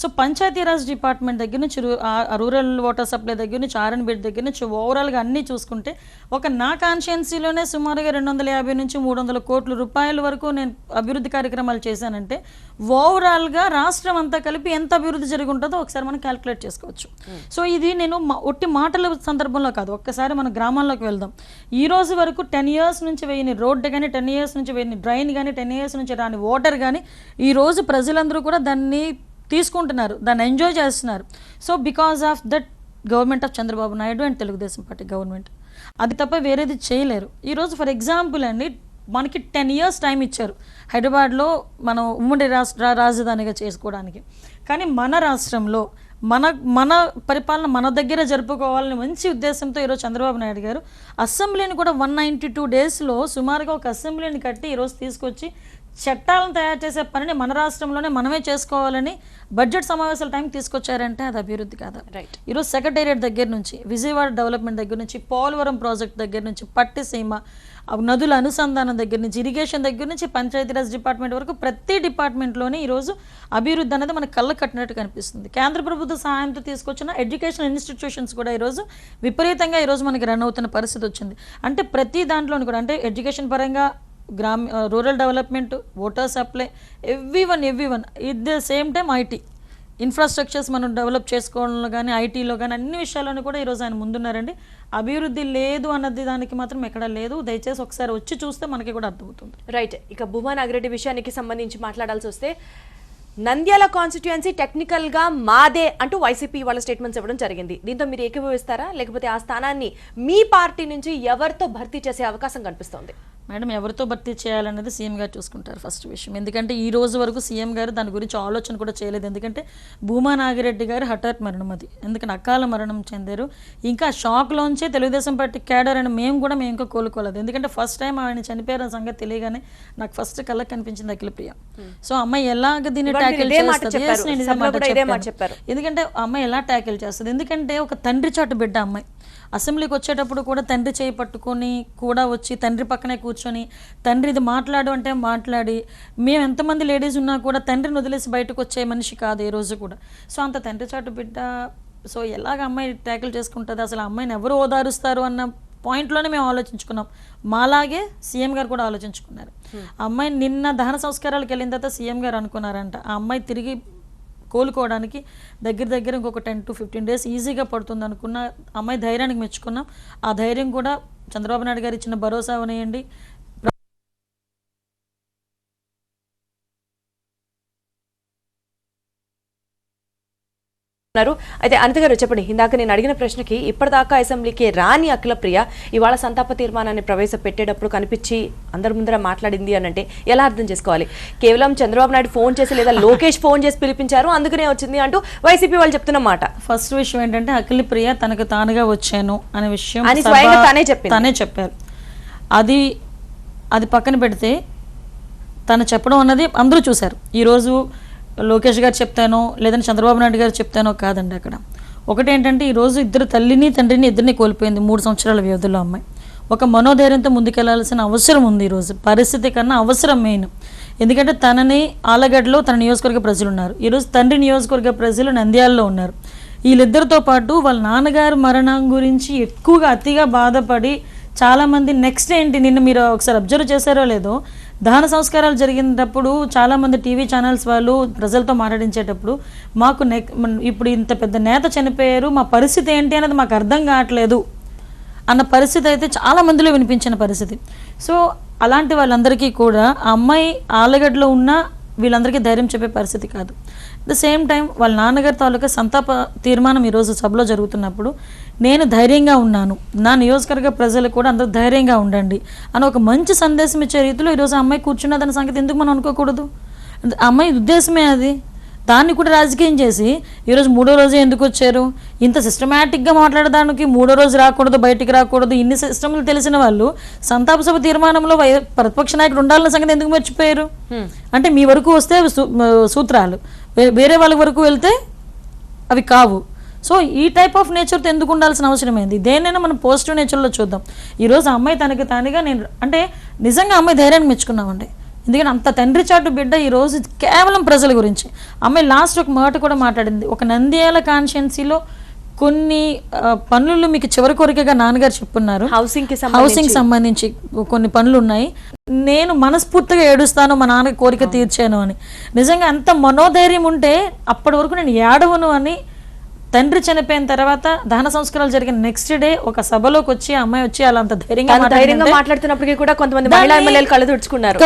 సో పంచాయతీరాజ్ డిపార్ట్మెంట్ దగ్గర నుంచి రూరల్ వాటర్ సప్లై దగ్గర నుంచి R&B దగ్గర నుంచి ఓవరాల్గా అన్నీ చూసుకుంటే ఒక నా కాన్స్టిట్యున్సీలోనే సుమారుగా 250 నుంచి 300 కోట్ల రూపాయల వరకు నేను అభివృద్ధి కార్యక్రమాలు చేశానంటే ఓవరాల్గా రాష్ట్రం అంతా కలిపి ఎంత అభివృద్ధి జరిగి ఉంటుందో ఒకసారి మనం క్యాల్కులేట్ చేసుకోవచ్చు. సో ఇది నేను ఒట్టి మాటల సందర్భంలో కాదు, ఒక్కసారి మన గ్రామాల్లోకి వెళ్దాం. ఈ రోజు వరకు 10 years నుంచి వేయని రోడ్డు కానీ, 10 years నుంచి వేయని డ్రైన్ కానీ, 10 years నుంచి రాని వాటర్ కానీ ఈరోజు ప్రజలందరూ కూడా దాన్ని తీసుకుంటున్నారు, దాన్ని ఎంజాయ్ చేస్తున్నారు. So because of that government of Chandrababu Naidu and Telugu Desam party government, అది తప్ప వేరేది చేయలేరు. ఈరోజు ఫర్ ఎగ్జాంపుల్ అండి, మనకి 10 years టైం ఇచ్చారు హైదరాబాద్లో మనం ఉమ్మడి రాజధానిగా చేసుకోవడానికి. కానీ మన రాష్ట్రంలో మన పరిపాలన మన దగ్గర జరుపుకోవాలని మంచి ఉద్దేశంతో ఈరోజు చంద్రబాబు నాయుడు గారు అసెంబ్లీని కూడా 192 daysలో సుమారుగా ఒక అసెంబ్లీని కట్టి ఈరోజు తీసుకొచ్చి చట్టాలను తయారు చేసే పనిని మన రాష్ట్రంలోనే మనమే చేసుకోవాలని బడ్జెట్ సమావేశాల టైం తీసుకొచ్చారంటే అది అభివృద్ధి కాదా? రైట్. ఈరోజు సెక్రటేరియట్ దగ్గర నుంచి, విజయవాడ డెవలప్మెంట్ దగ్గర నుంచి, పోలవరం ప్రాజెక్ట్ దగ్గర నుంచి, పట్టిసీమ నదుల అనుసంధానం దగ్గర నుంచి, ఇరిగేషన్ దగ్గర నుంచి, పంచాయతీరాజ్ డిపార్ట్మెంట్ వరకు ప్రతి డిపార్ట్మెంట్లోనే ఈరోజు అభివృద్ధి అనేది మనకు కళ్ళ కట్టినట్టు కనిపిస్తుంది. కేంద్ర ప్రభుత్వ సహాయంతో తీసుకొచ్చిన ఎడ్యుకేషన్ ఇన్స్టిట్యూషన్స్ కూడా ఈరోజు విపరీతంగా ఈరోజు మనకి రన్ అవుతున్న పరిస్థితి వచ్చింది. అంటే ప్రతి దాంట్లోని కూడా, అంటే ఎడ్యుకేషన్ పరంగా, rural development, water supply, every one it the same time IT infrastructures మనం డెవలప్ చేసుకోవడంలో కానీ, ఐటీలో కానీ అన్ని విషయాల్లోనూ కూడా ఈరోజు ఆయన ముందున్నారండి. అభివృద్ధి లేదు అన్నది దానికి మాత్రం ఎక్కడా లేదు. దయచేసి ఒకసారి వచ్చి చూస్తే మనకి కూడా అర్థమవుతుంది. రైట్. ఇక భూమా నాగిరెడ్డి విషయానికి సంబంధించి మాట్లాడాల్సి వస్తే, నంద్యాల కాన్స్టిట్యుయెన్సీ టెక్నికల్ గా మాదే అంటూ వైసీపీ వాళ్ళ స్టేట్మెంట్స్ ఇవ్వడం జరిగింది. దీంతో మీరు ఏకీభవిస్తారా, లేకపోతే ఆ స్థానాన్ని మీ పార్టీ నుంచి ఎవరితో భర్తీ చేసే అవకాశం కనిపిస్తోంది? మేడం, ఎవరితో భర్తీ చేయాలనేది సీఎం గారు చూసుకుంటారు ఫస్ట్ విషయం. ఎందుకంటే ఈ రోజు వరకు సీఎం గారు దాని గురించి ఆలోచన కూడా చేయలేదు. ఎందుకంటే భూమా నాగిరెడ్డి గారు హఠాత్ మరణం, అది ఎందుకంటే అకాల మరణం చెందారు. ఇంకా షాక్లోంచే తెలుగుదేశం పార్టీ క్యాడర్ అని మేము ఇంకా కోలుకోలేదు. ఎందుకంటే ఫస్ట్ టైం ఆయన చనిపోయారన్న సంగతి తెలియగానే నాకు ఫస్ట్ కళ్ళకి కనిపించింది అఖిలప్రియ. సో అమ్మాయి ఎలాగ దీన్ని ట్యాకిల్ చేస్తుంది, ఎందుకంటే అమ్మాయి ఎలా ట్యాకిల్ చేస్తుంది, ఎందుకంటే ఒక తండ్రి చాటు బిడ్డ అమ్మాయి. అసెంబ్లీకి వచ్చేటప్పుడు కూడా తండ్రి చేయి పట్టుకొని కూడా వచ్చి తండ్రి పక్కనే కూర్చొని తండ్రి ఇది మాట్లాడు అంటే మాట్లాడి, మేము ఎంతమంది లేడీస్ ఉన్నా కూడా తండ్రిని వదిలేసి బయటకు వచ్చే మనిషి కాదు ఏ రోజు కూడా. సో అంత తండ్రి చాటు బిడ్డ, సో ఎలాగ అమ్మాయి ట్యాకిల్ చేసుకుంటుంది, అసలు అమ్మాయిని ఎవరు ఓదారుస్తారు అన్న పాయింట్లోనే మేము ఆలోచించుకున్నాం. మాలాగే సీఎం గారు కూడా ఆలోచించుకున్నారు. అమ్మాయి నిన్న దహన సంస్కారాలకు వెళ్ళిన తర్వాత సీఎం గారు అనుకున్నారంట ఆ అమ్మాయి తిరిగి కోలుకోవడానికి దగ్గర ఇంకొక 10 to 15 days ఈజీగా పడుతుంది అనుకున్న అమ్మాయి ధైర్యానికి మెచ్చుకున్నాం. ఆ ధైర్యం కూడా చంద్రబాబు నాయుడు గారు ఇచ్చిన భరోసా అనేయండి, ఉన్నారు. అయితే అనిత గారు చెప్పండి, ఇందాక నేను అడిగిన ప్రశ్నకి ఇప్పటిదాకా అసెంబ్లీకి రాని అఖిలప్రియ ఇవాళ సంతాప తీర్మానాన్ని ప్రవేశపెట్టేటప్పుడు కనిపించి అందరి ముందర మాట్లాడింది అని అంటే ఎలా అర్థం చేసుకోవాలి? కేవలం చంద్రబాబు నాయుడు ఫోన్ చేసి లేదా లోకేష్ ఫోన్ చేసి పిలిపించారు అందుకనే వచ్చింది అంటూ వైసీపీ వాళ్ళు చెప్తున్నమాట. ఫస్ట్ విషయం ఏంటంటే అఖిలప్రియ తనకు తానుగా వచ్చాను అనే విషయం అని స్వయంగా తానే చెప్పారు. అది పక్కన పెడితే తను చెప్పడం అన్నది అందరూ చూశారు. ఈరోజు లోకేష్ గారు చెప్తానో లేదంటే చంద్రబాబు నాయుడు గారు చెప్తానో కాదండి. అక్కడ ఒకటేంటంటే ఈరోజు ఇద్దరు తల్లిని తండ్రిని ఇద్దరిని కోల్పోయింది 3 సంవత్సరాల వ్యవధిలో అమ్మాయి. ఒక మనోధైర్యంతో ముందుకెళ్లాల్సిన అవసరం ఉంది ఈరోజు, పరిస్థితి కన్నా అవసరం మెయిన్. ఎందుకంటే తనని ఆలగడ్డలో తన నియోజకవర్గ ప్రజలు ఉన్నారు, ఈరోజు తండ్రి నియోజకవర్గ ప్రజలు నంద్యాలలో ఉన్నారు. వీళ్ళిద్దరితో పాటు వాళ్ళ నాన్నగారు మరణం గురించి ఎక్కువగా అతిగా బాధపడి చాలామంది నెక్స్ట్ ఏంటి, నిన్న మీరు ఒకసారి అబ్జర్వ్ చేశారో లేదో, దహన సంస్కారాలు జరిగినప్పుడు చాలామంది టీవీ ఛానల్స్ వాళ్ళు ప్రజలతో మాట్లాడించేటప్పుడు మాకు ఇప్పుడు ఇంత పెద్ద నేత చనిపోయారు, మా పరిస్థితి ఏంటి అనేది మాకు అర్థం కావట్లేదు అన్న పరిస్థితి అయితే చాలా మందిలో వినిపించిన పరిస్థితి. సో అలాంటి వాళ్ళందరికీ కూడా ఆ అమ్మాయి ఆలగడ్డలో ఉన్న వీళ్ళందరికీ ధైర్యం చెప్పే పరిస్థితి కాదు. అట్ ద సేమ్ టైం వాళ్ళ నాన్నగారి తాలూకా సంతాప తీర్మానం ఈరోజు సభలో జరుగుతున్నప్పుడు నేను ధైర్యంగా ఉన్నాను, నా నియోజకవర్గ ప్రజలు కూడా అందరూ ధైర్యంగా ఉండండి అని ఒక మంచి సందేశం ఇచ్చే రీతిలో ఈరోజు అమ్మాయి కూర్చున్నదన్న సంగతి ఎందుకు మనం అనుకోకూడదు? అమ్మాయి ఉద్దేశమే అది. దాన్ని కూడా రాజకీయం చేసి ఈరోజు 3వ రోజు ఎందుకు వచ్చారు, ఇంత సిస్టమేటిక్గా మాట్లాడడానికి 3వ రోజు రాకూడదు, బయటికి రాకూడదు, ఇన్ని సిస్టమ్లు తెలిసిన వాళ్ళు సంతాప సభ తీర్మానంలో ప్రతిపక్ష నాయకుడు ఉండాలన్న సంగతి ఎందుకు మర్చిపోయారు? అంటే మీ వరకు వస్తే సూత్రాలు, వేరే వాళ్ళ వరకు వెళ్తే అవి కావు. సో ఈ టైప్ ఆఫ్ నేచర్తో ఎందుకు ఉండాల్సిన అవసరం ఏంది? దేనైనా మనం పాజిటివ్ నేచర్లో చూద్దాం. ఈరోజు అమ్మాయి తనకి తానుగా నేను అంటే నిజంగా అమ్మాయి ధైర్యాన్ని మెచ్చుకున్నామండి. ఎందుకంటే అంత తండ్రి చాటు బిడ్డ ఈరోజు కేవలం ప్రజల గురించి. అమ్మాయి లాస్ట్ ఒక మాట కూడా మాట్లాడింది, ఒక నంద్యాల కాన్స్టిట్యున్సీలో కొన్ని పనులు మీకు చివరి కోరికగా నాన్నగారు చెప్పున్నారు, హౌసింగ్ సంబంధించి కొన్ని పనులు ఉన్నాయి, నేను మనస్ఫూర్తిగా ఏడుస్తాను మా నాన్న కోరిక తీర్చాను అని. నిజంగా అంత మనోధైర్యం ఉంటే అప్పటి వరకు నేను ఏడవను అని తండ్రి చనిపోయిన తర్వాత దహన సంస్కారాలు జరిగిన నెక్స్ట్ డే ఒక సభలోకి వచ్చి అమ్మాయి వచ్చి అలా అంత ధైర్యంగా మాట్లాడుతున్నప్పటికీ కూడా కొంతమంది మహిళా ఎమ్మెల్యేలు కళ్ళు తుడుచుకున్నారు.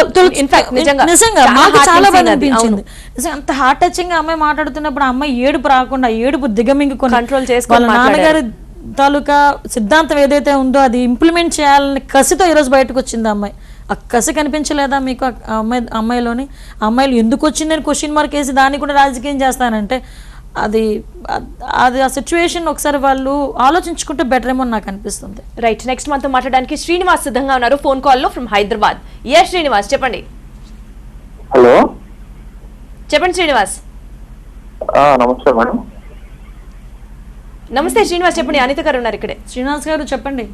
నిజంగా మాకు చాలా బాగా అనిపించింది. నిజంగా అంత హార్ట్ టచింగ్ అమ్మాయి మాట్లాడుతున్నప్పుడు అమ్మాయి ఏడుపు రాకుండా ఏడుపు దిగమింగుకొని కంట్రోల్ చేసుకోవాలి. వాళ్ళ నాన్నగారి తాలూకా సిద్ధాంతం ఏదైతే ఉందో అది ఇంప్లిమెంట్ చేయాలని కసితో ఈరోజు బయటకు వచ్చింది అమ్మాయి. ఆ కసి కనిపించలేదా మీకు అమ్మాయిలోని? అమ్మాయిలు ఎందుకు వచ్చిందని క్వశ్చన్ మార్క్ వేసి దాన్ని కూడా రాజకీయం చేస్తానంటే అది ఆ సిచ్యువేషన్ ఒకసారి వాళ్ళు ఆలోచించుకుంటే బెటర్ ఏమో నాకు అనిపిస్తుంది. రైట్, నెక్స్ట్ మనతో మాట్లాడడానికి శ్రీనివాస్ సిద్ధంగా ఉన్నారు ఫోన్ కాల్లో ఫ్రమ్ హైదరాబాద్. శ్రీనివాస్ చెప్పండి. హలో చెప్పండి శ్రీనివాస్. నమస్తే మేడం. నమస్తే శ్రీనివాస్ చెప్పండి, అనిత గారు ఉన్నారు ఇక్కడే. శ్రీనివాస్ గారు చెప్పండి.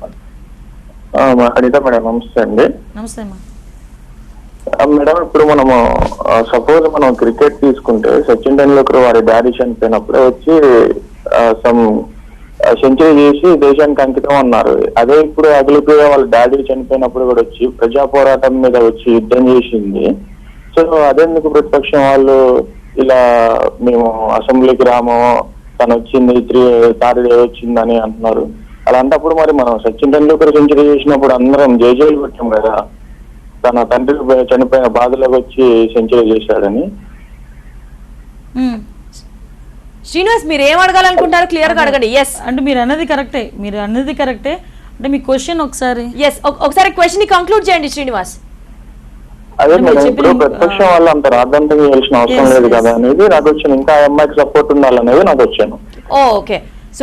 అనిత మేడం నమస్తే అండి. నమస్తే అమ్మా. మేడం ఇప్పుడు మనము సపోజ్ మనం క్రికెట్ తీసుకుంటే సచిన్ టెండూల్కర్ వారి డాడీ చనిపోయినప్పుడే వచ్చి సమ్ సెంచరీ చేసి దేశానికి అంకితం అన్నారు. అదే ఇప్పుడు అఖిలప్రియ వాళ్ళ డాడీ చనిపోయినప్పుడు కూడా వచ్చి ప్రజా పోరాటం మీద వచ్చి యుద్ధం చేసింది. సో అదెందుకు ప్రతిపక్షం వాళ్ళు ఇలా మేము అసెంబ్లీకి రామో తను వచ్చింది తారీదే వచ్చిందని అంటున్నారు. అలాంటప్పుడు మరి మనం సచిన్ టెండూల్కర్ సెంచరీ చేసినప్పుడు అందరం జైలు పెట్టాం కదా, తన తండ్రి చనిపోయిన బాధలోకి వచ్చి సెంచరీ చేశాడని. శ్రీనివాస్ మీరు ఏం అడగాలనుకుంటారు క్లియర్ గా అడగండి. ఎస్ అంటే మీరు అన్నది కరెక్టే అంటే మీ క్వశ్చన్ ఒకసారి క్వశ్చన్ ని కంక్లూడ్ చేయండి శ్రీనివాస్. అదే మేడం, ఇప్పుడు ప్రతిపక్షం వాళ్ళు అంత రాద్ధాంతం చేయాల్సిన అవసరం లేదు కదా అనేది నాకు వచ్చాను. ఇంకా అమ్మాయికి సపోర్ట్ ఉండాలనేది నాకు వచ్చాను. ఓకే, సో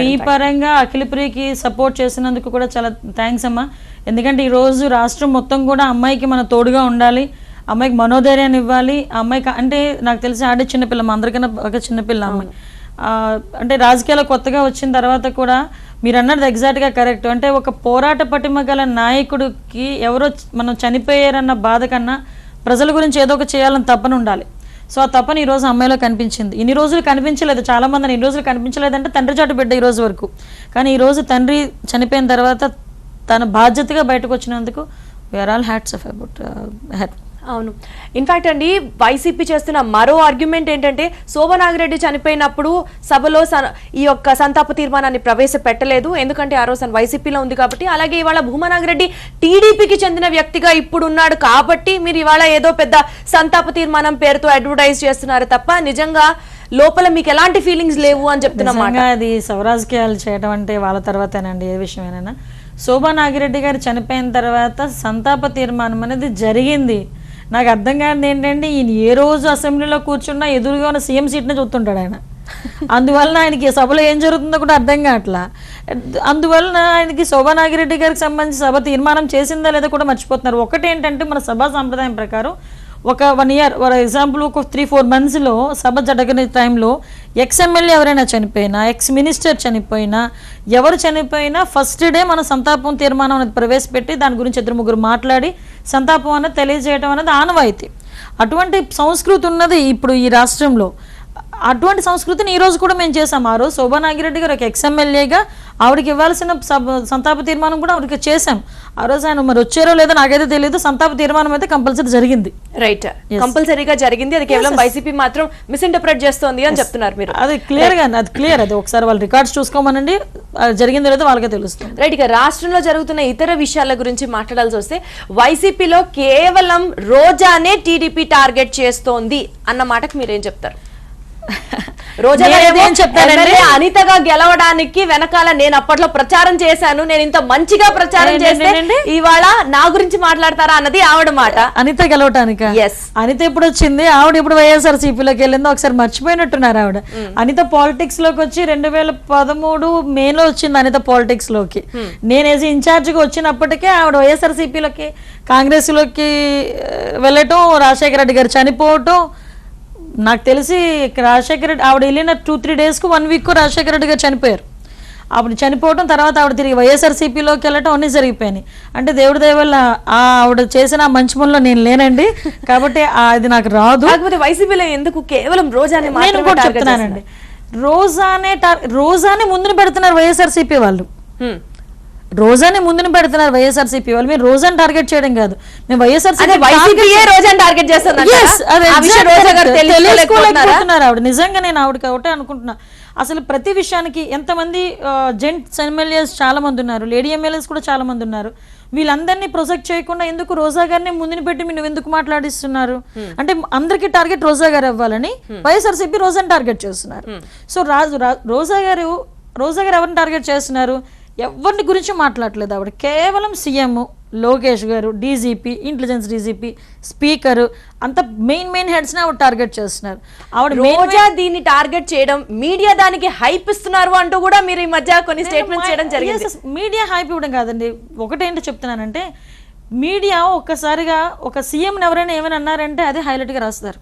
మీ పరంగా అఖిలప్రియకి సపోర్ట్ చేసినందుకు కూడా చాలా థ్యాంక్స్ అమ్మా. ఎందుకంటే ఈరోజు రాష్ట్రం మొత్తం కూడా అమ్మాయికి మన తోడుగా ఉండాలి, అమ్మాయికి మనోధైర్యాన్ని ఇవ్వాలి. అమ్మాయికి అంటే నాకు తెలిసి ఆడే చిన్నపిల్ల, మా అందరికన్నా ఒక చిన్నపిల్ల అమ్మాయి. అంటే రాజకీయాల్లో కొత్తగా వచ్చిన తర్వాత కూడా మీరు అన్నది ఎగ్జాక్ట్గా కరెక్ట్. అంటే ఒక పోరాట పటిమ గల నాయకుడికి ఎవరో మనం చనిపోయారన్న బాధ కన్నా ప్రజల గురించి ఏదో ఒక చేయాలని తపన ఉండాలి. సో ఆ తపన ఈరోజు అమ్మాయిలో కనిపించింది. ఇన్ని రోజులు కనిపించలేదు, చాలామంది ఇన్ని రోజులు కనిపించలేదంటే తండ్రి చాటు బిడ్డ ఈ రోజు వరకు. కానీ ఈరోజు తండ్రి చనిపోయిన తర్వాత తన బాధ్యతగా బయటకు వచ్చినందుకు we are all hats off about hat. అవును, ఇన్ఫాక్ట్ అండి వైసీపీ చేస్తున్న మరో ఆర్గ్యుమెంట్ ఏంటంటే శోభనాగిరెడ్డి చనిపోయినప్పుడు సభలో ఈ యొక్క సంతాప తీర్మానాన్ని ప్రవేశపెట్టలేదు, ఎందుకంటే ఆ రోజు వైసీపీలో ఉంది కాబట్టి. అలాగే ఇవాళ భూమానాగిరెడ్డి టీడీపీకి చెందిన వ్యక్తిగా ఇప్పుడు ఉన్నాడు కాబట్టి మీరు ఇవాళ ఏదో పెద్ద సంతాప తీర్మానం పేరుతో అడ్వర్టైజ్ చేస్తున్నారు తప్ప నిజంగా లోపల మీకు ఎలాంటి ఫీలింగ్స్ లేవు అని చెప్తున్నమాట. నిజంగా అది సౌరాజకీయాలు చేయడం అంటే వాళ్ళ తర్వాతేనండి ఏ విషయమైనా. శోభా నాగిరెడ్డి గారు చనిపోయిన తర్వాత సంతాప తీర్మానం అనేది జరిగింది. నాకు అర్థం కానిది ఏంటంటే ఈయన ఏ రోజు అసెంబ్లీలో కూర్చున్నా ఎదురుగా ఉన్న సీఎం సీట్నే చూస్తుంటాడు ఆయన. అందువలన ఆయనకి సభలో ఏం జరుగుతుందో కూడా అర్థం కావట్లా. అందువలన ఆయనకి శోభా నాగిరెడ్డి గారికి సంబంధించి సభ తీర్మానం చేసిందా లేదా కూడా మర్చిపోతున్నారు. ఒకటి ఏంటంటే మన సభా సంప్రదాయం ప్రకారం ఒక 1 year ఫర్ ఎగ్జాంపుల్ ఒక 3-4 monthsలో సభ జరగని టైంలో ఎమ్మెల్యే ఎవరైనా చనిపోయినా, మినిస్టర్ చనిపోయినా, ఎవరు చనిపోయినా ఫస్ట్ డే మన సంతాపం తీర్మానం అనేది ప్రవేశపెట్టి దాని గురించి 2-3 మాట్లాడి సంతాపం అనేది తెలియజేయడం అనేది ఆనవాయితీ. అటువంటి సంస్కృతి ఉన్నది ఇప్పుడు ఈ రాష్ట్రంలో. అటువంటి సంస్కృతిని ఈ రోజు కూడా మేము చేసాం. ఆ రోజు శోభా నాగిరెడ్డి గారు ఒక ఎమ్మెల్యేగా ఆవిడకి ఇవ్వాల్సిన సంతాప తీర్మానం కూడా ఆవిడకి చేశాం. ఆ రోజు ఆయన మరి వచ్చారో లేదో నాకైతే తెలియదు. సంతాప తీర్మానం అయితే కంపల్సరీ జరిగింది. రైట్, కంపల్సరీగా జరిగింది. అది కేవలం వైసీపీ మాత్రం మిస్ఇంటర్ప్రెట్ చేస్తోంది అని చెప్తున్నారు మీరు. అది క్లియర్ గా, అది క్లియర్. అది ఒకసారి వాళ్ళ రికార్డ్స్ చూసుకోమనండి, జరిగిందో లేదో వాళ్ళకే తెలుస్తుంది. రైట్. ఇక రాష్ట్రంలో జరుగుతున్న ఇతర విషయాల గురించి మాట్లాడాల్సి వస్తే వైసీపీలో కేవలం గానే టీడీపీ టార్గెట్ చేస్తోంది అన్న మాటకు మీరేం చెప్తారు? రోజా చెప్తారంటే అనితగా గెలవడానికి వెనకాల నేను అప్పట్లో ప్రచారం చేశాను, నేను ఇంత మంచిగా ప్రచారం చేస్తే ఇవాళ నా గురించి మాట్లాడతారా అన్నది ఆవిడ మాట. అనిత గెలవటానికి అనిత ఎప్పుడు వచ్చింది, ఆవిడ ఇప్పుడు వైఎస్ఆర్సీపీలోకి వెళ్ళిందో ఒకసారి మర్చిపోయినట్టున్నారు ఆవిడ. అనిత పాలిటిక్స్ లోకి వచ్చి 2013 మేలో వచ్చింది అనిత పాలిటిక్స్ లోకి. నేను ఇన్ఛార్జ్ గా వచ్చినప్పటికే ఆవిడ వైఎస్ఆర్సీపీలోకి, కాంగ్రెస్ లోకి వెళ్ళటం, రాజశేఖర రెడ్డి గారు చనిపోవటం. నాకు తెలిసి రాజశేఖర రెడ్డి ఆవిడ వెళ్ళిన 2-3 daysకు 1 week రాజశేఖర రెడ్డి గారు చనిపోయారు. అప్పుడు చనిపోవటం తర్వాత ఆవిడ తిరిగి వైఎస్ఆర్సీపీలోకి వెళ్ళటం అన్నీ జరిగిపోయినాయి. అంటే దేవుడి దయ వల్ల ఆవిడ చేసిన మంచి పనుల్లో నేను లేనండి, కాబట్టి అది నాకు రాదు. కాకపోతే వైసీపీలో ఎందుకు కేవలం రోజానే నేను కూడా చెప్తున్నానండి, రోజానే ముందున పెడుతున్నారు వైఎస్ఆర్సీపీ వాళ్ళు. రోజానే ముందున పెడుతున్నారు వైఎస్ఆర్సీపీ వాళ్ళు. మీరు రోజాని టార్గెట్ చేయడం కాదు, మేము తెలుసుకోలేకపోతున్నారు ఆవిడ. నిజంగా నేను ఆవిడకి ఒకటే అనుకుంటున్నా, అసలు ప్రతి విషయానికి ఎంతమంది జెంట్స్ ఎమ్మెల్యేస్ చాలా మంది ఉన్నారు, లేడీ ఎమ్మెల్యేస్ కూడా చాలా మంది ఉన్నారు. వీళ్ళందరినీ ప్రొజెక్ట్ చేయకుండా ఎందుకు రోజా గారిని ముందుని పెట్టి మీరు ఎందుకు మాట్లాడిస్తున్నారు? అంటే అందరికి టార్గెట్ రోజా గారు అవ్వాలని వైఎస్ఆర్సీపీ రోజాని టార్గెట్ చేస్తున్నారు. సో రోజా గారు ఎవరిని టార్గెట్ చేస్తున్నారు? ఎవరిని గురించి మాట్లాడలేదు ఆవిడ. కేవలం సీఎం, లోకేష్ గారు, డీజీపీ, ఇంటెలిజెన్స్ డీజీపీ, స్పీకర్, అంత మెయిన్ హెడ్స్ ఆవిడ టార్గెట్ చేస్తున్నారు. ఆవిడ దీన్ని టార్గెట్ చేయడం, మీడియా దానికి హైప్ ఇస్తున్నారు అంటూ కూడా మీరు ఈ మధ్య కొన్ని స్టేట్మెంట్స్ చేయడం జరిగింది. మీడియా హైప్ ఇవ్వడం కాదండి, ఒకటేంటి చెప్తున్నానంటే మీడియా ఒక్కసారిగా ఒక సీఎంని ఎవరైనా ఏమైనా అన్నారంటే అది హైలైట్ గా రాస్తారు.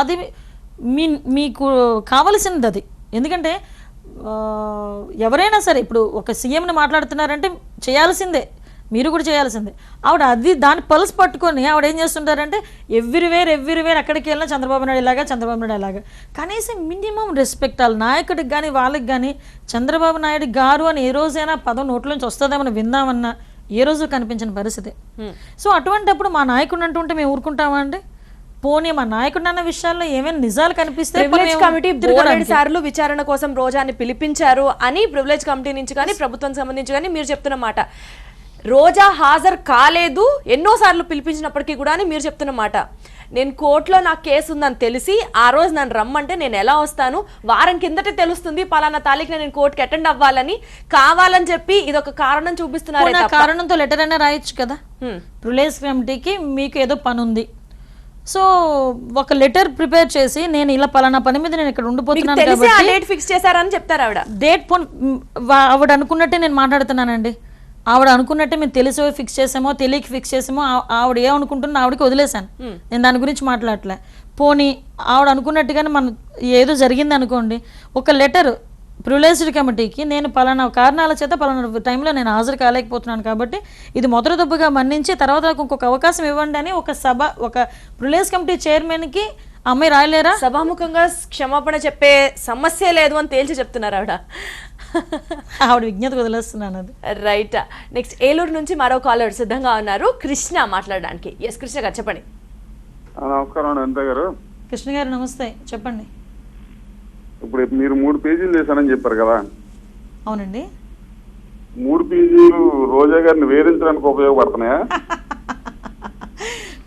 అది మీకు కావలసినది అది. ఎందుకంటే ఎవరైనా సరే ఇప్పుడు ఒక సీఎంని మాట్లాడుతున్నారంటే చేయాల్సిందే, మీరు కూడా చేయాల్సిందే. ఆవిడ అది దాన్ని పల్స్ పట్టుకొని ఆవిడ ఏం చేస్తుంటారంటే ఎవ్రీవేర్ అక్కడికి వెళ్ళినా చంద్రబాబు నాయుడు ఇలాగా కనీసం మినిమం రెస్పెక్ట్ వాళ్ళ నాయకుడికి కానీ వాళ్ళకి కానీ చంద్రబాబు నాయుడు గారు అని ఏ రోజైనా పదం నోట్ల నుంచి వస్తుందేమని విందామన్నా ఏ రోజు కనిపించిన పరిస్థితి. సో అటువంటిప్పుడు మా నాయకుడు అంటుంటే మేము ఊరుకుంటామా అండి? పోనీ మా నాయకుడు అన్న విషయాల్లో ఏమైనా నిజాలు కనిపిస్తే కమిటీ సార్లు విచారణ కోసం రోజాని పిలిపించారు అని ప్రివిలేజ్ కమిటీ నుంచి కానీ ప్రభుత్వం సంబంధించి కానీ మీరు చెప్తున్నమాట. రోజా హాజరు కాలేదు, ఎన్నోసార్లు పిలిపించినప్పటికీ కూడా అని మీరు చెప్తున్నమాట. నేను కోర్టులో నాకు కేసు ఉందని తెలిసి ఆ రోజు నన్ను రమ్మంటే నేను ఎలా వస్తాను? వారం కిందటే తెలుస్తుంది పలానా తారీఖున నేను కోర్టుకి అటెండ్ అవ్వాలని, కావాలని చెప్పి ఇది ఒక కారణం చూపిస్తున్నారు. కారణంతో లెటర్ అయినా రాయొచ్చు కదా. ప్రివిలేజ్ కమిటీకి మీకు ఏదో పని ఉంది, సో ఒక లెటర్ ప్రిపేర్ చేసి నేను ఇలా పలానా పని మీద నేను ఇక్కడ ఉండిపోతున్నాను కాబట్టి డేట్ ఫిక్స్ చేశారని చెప్తారు ఆవిడ. ఆవిడ అనుకున్నట్టే నేను మాట్లాడుతున్నానండి. ఆవిడ అనుకున్నట్టే మేము తెలిసో ఫిక్స్ చేసామో తెలియక ఫిక్స్ చేసామో ఆవిడ ఏమనుకుంటున్నా ఆవిడకి వదిలేశాను, నేను దాని గురించి మాట్లాడలే. పోనీ ఆవిడ అనుకున్నట్టుగానే మనం ఏదో జరిగింది అనుకోండి, ఒక లెటర్ ప్రివిలేజ్డ్ కమిటీకి నేను పలానా కారణాల చేత పలానా టైంలో నేను హాజరు కాలేకపోతున్నాను కాబట్టి ఇది మొదటి దెబ్బగా మన్నించి తర్వాత ఇంకొక అవకాశం ఇవ్వండి అని ఒక ప్రివిలేజ్ కమిటీ చైర్మన్కి అమ్మాయి రాయలేరా? సభాముఖంగా క్షమాపణ చెప్పే సమస్య లేదు అని తేల్చి చెప్తున్నారు ఆవిడ విజ్ఞత వదిలేస్తున్నాను. అది రైట్. నెక్స్ట్ ఏలూరు నుంచి మరో కాలర్ సిద్ధంగా ఉన్నారు, కృష్ణ మాట్లాడడానికి. ఎస్ కృష్ణ గారు చెప్పండి. నమస్కారం అనిత గారు. కృష్ణ గారు నమస్తే, చెప్పండి. ఇప్పుడు మీరు 3 పేజీలు చేశానని చెప్పారు కదా? అవునండి. 3 పేజీలు రోజా గారిని వేధించడానికి ఉపయోగపడుతున్నాయా?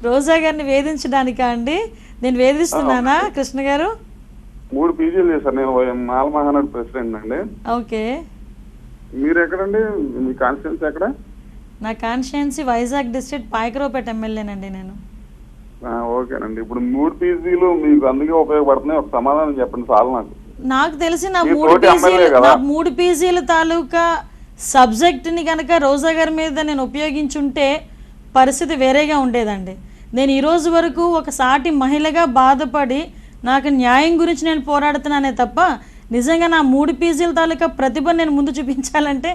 రోజా గారిని వేధించడానికా అండి? నేను వేధిస్తున్నానా కృష్ణ గారు? 3 పీజీలు చేశారు. నేను మాల మహానాడు ప్రెసిడెంట్ అండి. ఓకే. మీరు ఎక్కడండి? మీ కాన్స్టిట్యున్సీ ఎక్కడ? నా కాన్స్టిట్యున్సీ వైజాగ్ డిస్ట్రిక్ట్ పాయకరావుపేట ఎమ్మెల్యేనండి నేను. ఓకేనండి. ఇప్పుడు 3 పీజీలు మీకు అందుకే ఉపయోగపడుతున్నాయి. ఒక సమాధానం చెప్పండి చాలు నాకు. నాకు తెలిసి నా మీ 3 తోటి ఎమ్మెల్యే పీజీలు కదా? 3 పీజీల తాలూకా సబ్జెక్ట్ని కనుక రోజా గారి మీద నేను ఉపయోగించుంటే పరిస్థితి వేరేగా ఉండేదండి. నేను ఈ రోజు వరకు ఒక సాటి మహిళగా బాధపడి నాకు న్యాయం గురించి నేను పోరాడుతున్నానే తప్ప నిజంగా నా 3 పీజీల తాలూకా ప్రతిభను నేను ముందు చూపించాలంటే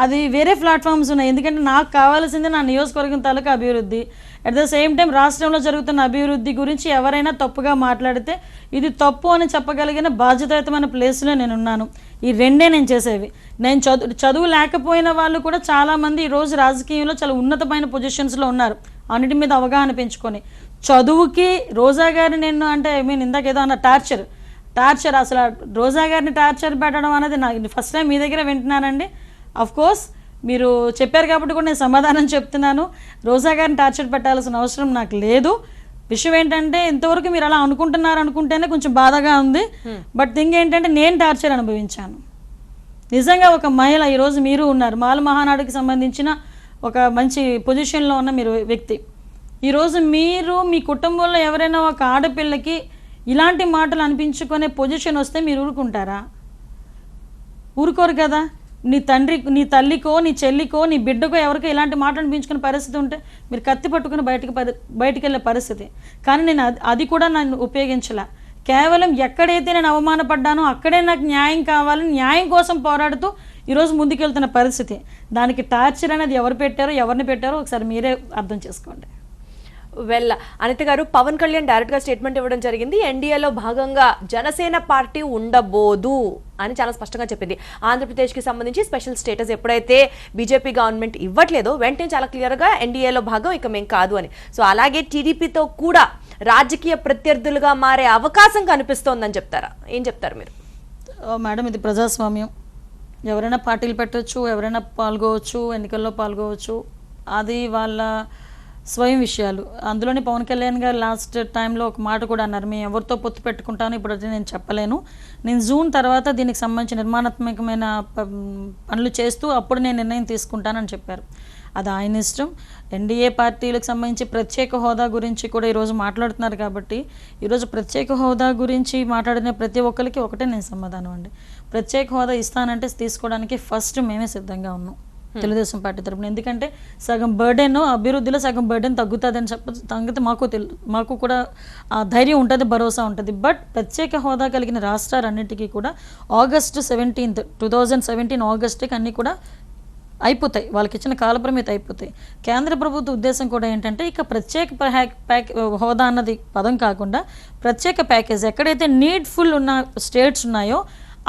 అది వేరే ప్లాట్ఫామ్స్ ఉన్నాయి. ఎందుకంటే నాకు కావాల్సింది నా నియోజకవర్గం తాలూకా అభివృద్ధి. అట్ ద సేమ్ టైం రాష్ట్రంలో జరుగుతున్న అభివృద్ధి గురించి ఎవరైనా తప్పుగా మాట్లాడితే ఇది తప్పు అని చెప్పగలిగిన బాధ్యతాయుతమైన ప్లేస్లో నేను ఉన్నాను. ఈ రెండే నేను చేసేవి. నేను చదువు లేకపోయిన వాళ్ళు కూడా చాలామంది ఈరోజు రాజకీయంలో చాలా ఉన్నతమైన పొజిషన్స్లో ఉన్నారు, అన్నిటి మీద అవగాహన పెంచుకొని. చదువుకి రోజా గారి నేను అంటే ఇందాక ఏదో అన్న టార్చర్ అసలు రోజా గారిని టార్చర్ పెట్టడం అనేది నాకు ఫస్ట్ టైం మీ దగ్గర వింటున్నానండి. కోర్స్ మీరు చెప్పారు కాబట్టి కూడా నేను సమాధానం చెప్తున్నాను. రోజా గారిని టార్చర్ పెట్టాల్సిన అవసరం నాకు లేదు. విషయం ఏంటంటే ఇంతవరకు మీరు అలా అనుకుంటేనే కొంచెం బాధగా ఉంది. బట్ థింగ్ ఏంటంటే నేను టార్చర్ అనుభవించాను. నిజంగా ఒక మహిళ, ఈరోజు మీరు ఉన్నారు, మాల మహానాడుకి సంబంధించిన ఒక మంచి పొజిషన్లో ఉన్న మీరు వ్యక్తి. ఈరోజు మీరు మీ కుటుంబంలో ఎవరైనా ఒక ఆడపిల్లకి ఇలాంటి మాటలు అనిపించుకునే పొజిషన్ వస్తే మీరు ఊరుకుంటారా? ఊరుకోరు కదా. నీ తండ్రి, నీ తల్లికో, నీ చెల్లికో, నీ బిడ్డకో ఎవరికో ఇలాంటి మాటలు అనిపించుకునే పరిస్థితి ఉంటే మీరు కత్తి పట్టుకుని బయటికి వెళ్ళే పరిస్థితి. కానీ నేను అది కూడా నన్ను ఉపయోగించలే. కేవలం ఎక్కడైతే నేను అవమానపడ్డానో అక్కడే నాకు న్యాయం కావాలని న్యాయం కోసం పోరాడుతూ ఈరోజు ముందుకెళ్తున్న పరిస్థితి. దానికి టార్చర్ అనేది ఎవరు పెట్టారో, ఎవరిని పెట్టారో ఒకసారి మీరే అర్థం చేసుకోండి. వెల్, అనిత గారు, పవన్ కళ్యాణ్ డైరెక్ట్ గా స్టేట్మెంట్ ఇవ్వడం జరిగింది. ఎన్డీఏలో భాగంగా జనసేన పార్టీ ఉండబోదు అని చాలా స్పష్టంగా చెప్పింది. ఆంధ్రప్రదేశ్కి సంబంధించి స్పెషల్ స్టేటస్ ఎప్పుడైతే బీజేపీ గవర్నమెంట్ ఇవ్వట్లేదో వెంటనే చాలా క్లియర్గా ఎన్డీఏలో భాగం ఇక మేము కాదు అని. సో అలాగే టీడీపీతో కూడా రాజకీయ ప్రత్యర్థులుగా మారే అవకాశం కనిపిస్తోందని చెప్తారా? ఏం చెప్తారు మీరు? మేడం, ఇది ప్రజాస్వామ్యం. ఎవరైనా పార్టీలు పెట్టవచ్చు, ఎవరైనా పాల్గొవచ్చు, ఎన్నికల్లో పాల్గొవచ్చు. అది వాళ్ళ స్వయం విషయాలు. అందులోనే పవన్ కళ్యాణ్ గారు లాస్ట్ టైంలో ఒక మాట కూడా అన్నారు, మేము ఎవరితో పొత్తు పెట్టుకుంటాను ఇప్పుడు నేను చెప్పలేను, నేను జూన్ తర్వాత దీనికి సంబంధించి నిర్మాణాత్మకమైన పనులు చేస్తూ అప్పుడు నేను నిర్ణయం తీసుకుంటానని చెప్పారు. అది ఆయన ఇష్టం. ఎన్డీఏ పార్టీలకు సంబంధించి ప్రత్యేక హోదా గురించి కూడా ఈరోజు మాట్లాడుతున్నారు కాబట్టి ఈరోజు ప్రత్యేక హోదా గురించి మాట్లాడిన ప్రతి ఒక్కరికి ఒకటే నేను సమాధానం అండి. ప్రత్యేక హోదా ఇస్తానంటే తీసుకోవడానికి ఫస్ట్ మేమే సిద్ధంగా ఉన్నాం తెలుగుదేశం పార్టీ తరపున. ఎందుకంటే సగం బర్డెన్, అభివృద్ధిలో సగం బర్డెన్ తగ్గుతుందని సంగతి మాకు కూడా ధైర్యం ఉంటుంది, భరోసా ఉంటుంది. బట్ ప్రత్యేక హోదా కలిగిన రాష్ట్రాలన్నింటికీ కూడా August 17th, 2017 ఆగస్టుకి అన్నీ కూడా అయిపోతాయి, వాళ్ళకి ఇచ్చిన కాలపరిమితి అయిపోతాయి. కేంద్ర ప్రభుత్వ ఉద్దేశం కూడా ఏంటంటే ఇక ప్రత్యేక హోదా అన్నది పదం కాకుండా ప్రత్యేక ప్యాకేజ్, ఎక్కడైతే నీడ్ఫుల్ ఉన్న స్టేట్స్ ఉన్నాయో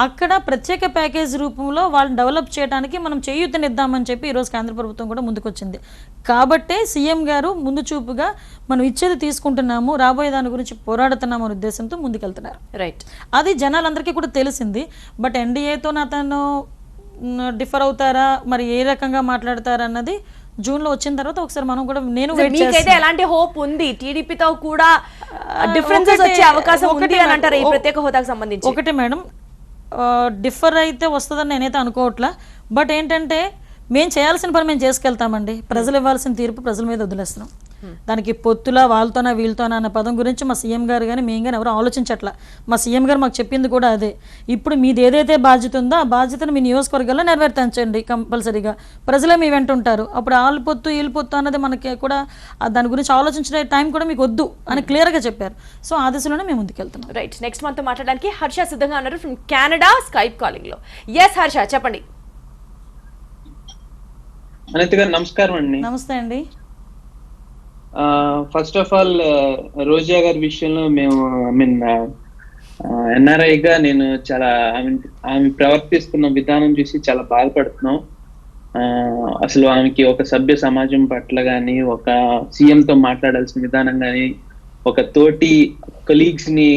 అక్కడ ప్రత్యేక ప్యాకేజ్ రూపంలో వాళ్ళని డెవలప్ చేయడానికి మనం చేయూతనిద్దామని చెప్పి ఈరోజు కేంద్ర ప్రభుత్వం కూడా ముందుకొచ్చింది. కాబట్టే సీఎం గారు ముందు చూపుగా మనం ఇచ్చేది తీసుకుంటున్నాము, రాబోయే దాని గురించి పోరాడుతున్నాము అనే ఉద్దేశంతో ముందుకెళ్తున్నారు. రైట్, అది జనాలందరికీ కూడా తెలిసింది. బట్ ఎన్డీఏతో అతను డిఫర్ అవుతారా, మరి ఏ రకంగా మాట్లాడతారా అన్నది జూన్లో వచ్చిన తర్వాత ఒకసారి మనం కూడా మీకైతే ఎలాంటి హోప్ ఉంది? టీడీపీతో కూడా డిఫరెన్సెస్ వచ్చే అవకాశం ఉంది అని అంటారు ఈ ప్రత్యేక హోదాకు సంబంధించి? ఒకటే మేడం, డిఫర్ అయితే వస్తుందని నేనైతే అనుకోవట్లా. బట్ ఏంటంటే మేము చేయాల్సిన పని మేము చేసుకెళ్తామండి. ప్రజలు ఇవ్వాల్సిన తీర్పు ప్రజల మీద వదిలేస్తున్నాం. దానికి పొత్తులా వాళ్ళతోనా వీళ్ళతోనా అన్న పదం గురించి మా సీఎం గారు కానీ మేము కానీ ఎవరు ఆలోచించట్లా. మా సీఎం గారు మాకు చెప్పింది కూడా అదే. ఇప్పుడు మీది ఏదైతే బాధ్యత ఉందో ఆ బాధ్యతను మీ నియోజకవర్గాల్లో నెరవేర్తించండి కంపల్సరీగా. ప్రజలే మీ వెంట ఉంటారు. అప్పుడు వాళ్ళ పొత్తు వీళ్ళ పొత్తు అన్నది మనకి కూడా దాని గురించి ఆలోచించే టైం కూడా మీకు వద్దు అని క్లియర్గా చెప్పారు. సో ఆ దిశలోనే మేము ముందుకెళ్తున్నాం. రైట్, నెక్స్ట్ మనతో మాట్లాడడానికి హర్ష సిద్ధంగా ఉన్నారు ఫ్రమ్ కెనడా, స్కైప్ కాలింగ్ లో. ఎస్ హర్ష, చెప్పండి. అనిత గారు నమస్కారం అండి. నమస్తే అండి. ఫస్ట్ ఆఫ్ ఆల్ రోజా గారి విషయంలో మేము ఎన్ఆర్ఐగా నేను చాలా ఆమె ప్రవర్తిస్తున్న విధానం చూసి చాలా బాధపడుతున్నాం. అసలు ఆమెకి ఒక సభ్య సమాజం పట్ల కానీ, ఒక సీఎంతో మాట్లాడాల్సిన విధానం కానీ, ఒక తోటి కొలీగ్స్ ని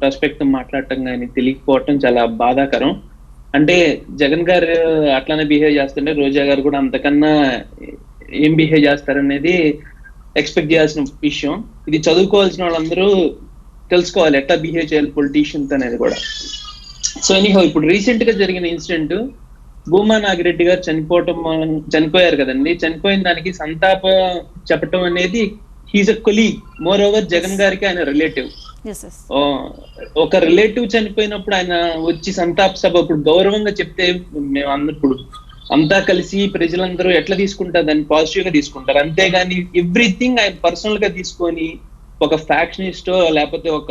రెస్పెక్ట్ మాట్లాడటం కానీ తెలియకపోవటం చాలా బాధాకరం. అంటే జగన్ గారు అట్లానే బిహేవ్ చేస్తుంటే రోజా గారు కూడా అంతకన్నా ఏం బిహేవ్ చేస్తారనేది ఎక్స్పెక్ట్ చేయాల్సిన విషయం. ఇది చదువుకోవాల్సిన వాళ్ళందరూ తెలుసుకోవాలి ఎట్లా బిహేవ్ చేయాలి పొలిటీషియన్స్ అనేది కూడా. సో ఎనీహౌ ఇప్పుడు రీసెంట్ గా జరిగిన ఇన్సిడెంట్ భూమా నాగిరెడ్డి గారు చనిపోయారు కదండి. చనిపోయిన దానికి సంతాప చెప్పటం అనేది he's a colleague, more over Jagan గారికి ఆయన రిలేటివ్. ఒక రిలేటివ్ చనిపోయినప్పుడు ఆయన వచ్చి సంతాప సభ ఇప్పుడు గౌరవంగా చెప్తే మేము అందరూ ఇప్పుడు అంతా కలిసి ప్రజలందరూ ఎట్లా తీసుకుంటారు, దాన్ని పాజిటివ్ గా తీసుకుంటారు. అంతేగాని ఎవ్రీథింగ్ ఆయన పర్సనల్ గా తీసుకొని ఒక ఫ్యాక్షనిస్టో లేకపోతే ఒక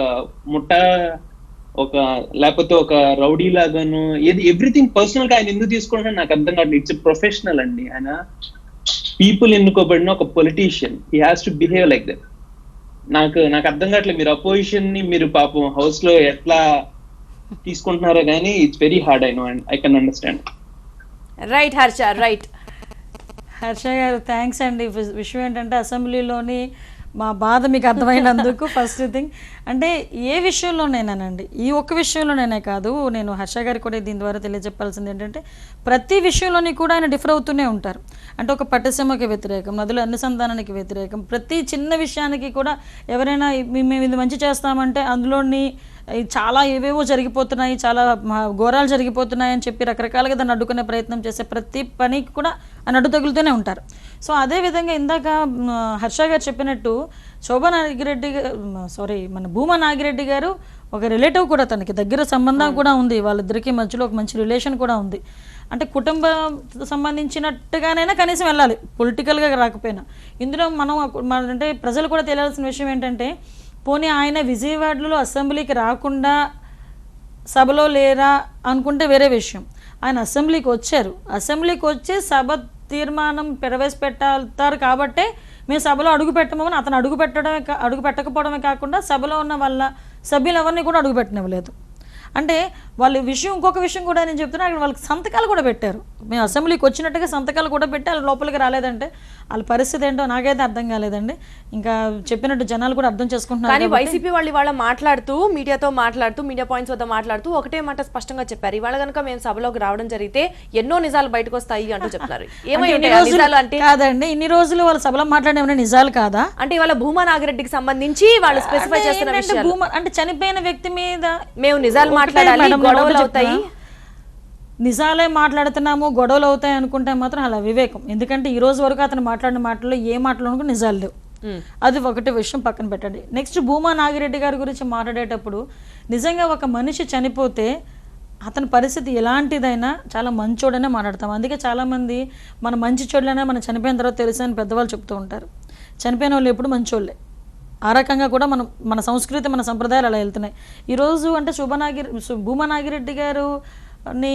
లేకపోతే ఒక రౌడీ లాగాను ఏది ఎవ్రీథింగ్ పర్సనల్ గా ఆయన ఎందుకు తీసుకుంటారు నాకు అర్థం కాదు. ఇట్స్ ప్రొఫెషనల్ అండి. ఆయన పీపుల్ ఎన్నుకోబడిన ఒక politician, he has to behave like that. నాకు అర్థం కావట్లేదు మీరు అపోజిషన్ ని మీరు పాపం హౌస్ లో ఎట్లా తీసుకుంటున్నారో కానీ it's very hard. I know and I can understand. Right Harsha, right. Harsha గారు థ్యాంక్స్ అండి. విషయం ఏంటంటే అసెంబ్లీలోని మా బాధ మీకు అర్థమైనందుకు ఫస్ట్ థింగ్ అంటే ఏ విషయంలోనైనానండి, ఈ ఒక్క విషయంలోనైనా కాదు, నేను హర్ష గారికి కూడా దీని ద్వారా తెలియజెప్పాల్సింది ఏంటంటే ప్రతి విషయంలోని కూడా ఆయన డిఫర్ అవుతూనే ఉంటారు. అంటే ఒక పట్టిసీమకి వ్యతిరేకం, నదుల అనుసంధానానికి వ్యతిరేకం, ప్రతి చిన్న విషయానికి కూడా ఎవరైనా మేము ఇది మంచి చేస్తామంటే అందులోని చాలా ఏవేవో జరిగిపోతున్నాయి, చాలా ఘోరాలు జరిగిపోతున్నాయి అని చెప్పి రకరకాలుగా దాన్ని అడ్డుకునే ప్రయత్నం చేసే ప్రతి పనికి కూడా ఆయన అడ్డు తగులుతూనే ఉంటారు. సో అదేవిధంగా ఇందాక హర్ష గారు చెప్పినట్టు మన భూమా నాగిరెడ్డి గారు ఒక రిలేటివ్ కూడా, తనకి దగ్గర సంబంధం కూడా ఉంది, వాళ్ళిద్దరికీ మధ్యలో ఒక మంచి రిలేషన్ కూడా ఉంది. అంటే కుటుంబం సంబంధించినట్టుగానైనా కనీసం వెళ్ళాలి, పొలిటికల్గా రాకపోయినా. ఇందులో అంటే ప్రజలు కూడా తెలియాల్సిన విషయం ఏంటంటే పోనీ ఆయన విజయవాడలో అసెంబ్లీకి రాకుండా సభలో లేరా అనుకుంటే వేరే విషయం. ఆయన అసెంబ్లీకి వచ్చారు, అసెంబ్లీకి వచ్చి సభ తీర్మానం ప్రవేశపెట్టారు కాబట్టే మేము సభలో అడుగు పెట్టమని అతను అడుగు పెట్టకపోవడమే కాకుండా సభలో ఉన్న వాళ్ళ సభ్యులు ఎవరిని కూడా అడుగు పెట్టనివ్వలేదు. అంటే వాళ్ళు ఇంకొక విషయం కూడా నేను చెప్తున్నా, అక్కడ వాళ్ళకి సంతకాలు కూడా పెట్టారు. మేము అసెంబ్లీకి వచ్చినట్టుగా సంతకాలు కూడా పెట్టి వాళ్ళు లోపలికి రాలేదంటే వాళ్ళ పరిస్థితి ఏంటో నాకైతే అర్థం కాలేదండి. ఇంకా చెప్పినట్టు జనాలు కూడా అర్థం చేసుకుంటున్నారు. కానీ వైసీపీ వాళ్ళు ఇవాళ మాట్లాడుతూ మీడియా పాయింట్స్ వద్ద మాట్లాడుతూ ఒకటే మాట స్పష్టంగా చెప్పారు, ఇవాళ కనుక మేము సభలోకి రావడం జరిగితే ఎన్నో నిజాలు బయటకు వస్తాయి అంటూ చెప్తున్నారు. కాదండి, ఇన్ని రోజులు వాళ్ళ సభలో మాట్లాడే నిజాలు కాదా అంటే ఇవాళ భూమా నాగిరెడ్డికి సంబంధించి వాళ్ళు స్పెసిఫై చేస్తున్న విషయాలు, అంటే చనిపోయిన వ్యక్తి మీద మేము నిజాలు మాట్లాడాలి, గొడవలు అవుతాయి, నిజాలే మాట్లాడుతున్నాము గొడవలు అవుతాయి అనుకుంటే మాత్రం అలా వివేకం. ఎందుకంటే ఈ రోజు వరకు అతను మాట్లాడిన మాటల్లో ఏ మాటలు నిజాలు లేవు. అది ఒకటి విషయం పక్కన పెట్టండి. నెక్స్ట్ భూమా నాగిరెడ్డి గారి గురించి మాట్లాడేటప్పుడు నిజంగా ఒక మనిషి చనిపోతే అతని పరిస్థితి ఎలాంటిదైనా చాలా మంచోడనే మాట్లాడతాం. అందుకే చాలామంది మన మంచి చోట్లనే మన చనిపోయిన తర్వాత తెలుసు అని పెద్దవాళ్ళు చెప్తూ ఉంటారు. చనిపోయిన వాళ్ళు ఎప్పుడు మంచోళ్ళే. ఆ రకంగా కూడా మన సంస్కృతి మన సంప్రదాయాలు అలా వెళ్తున్నాయి. ఈరోజు అంటే భూమా నాగిరెడ్డి గారుని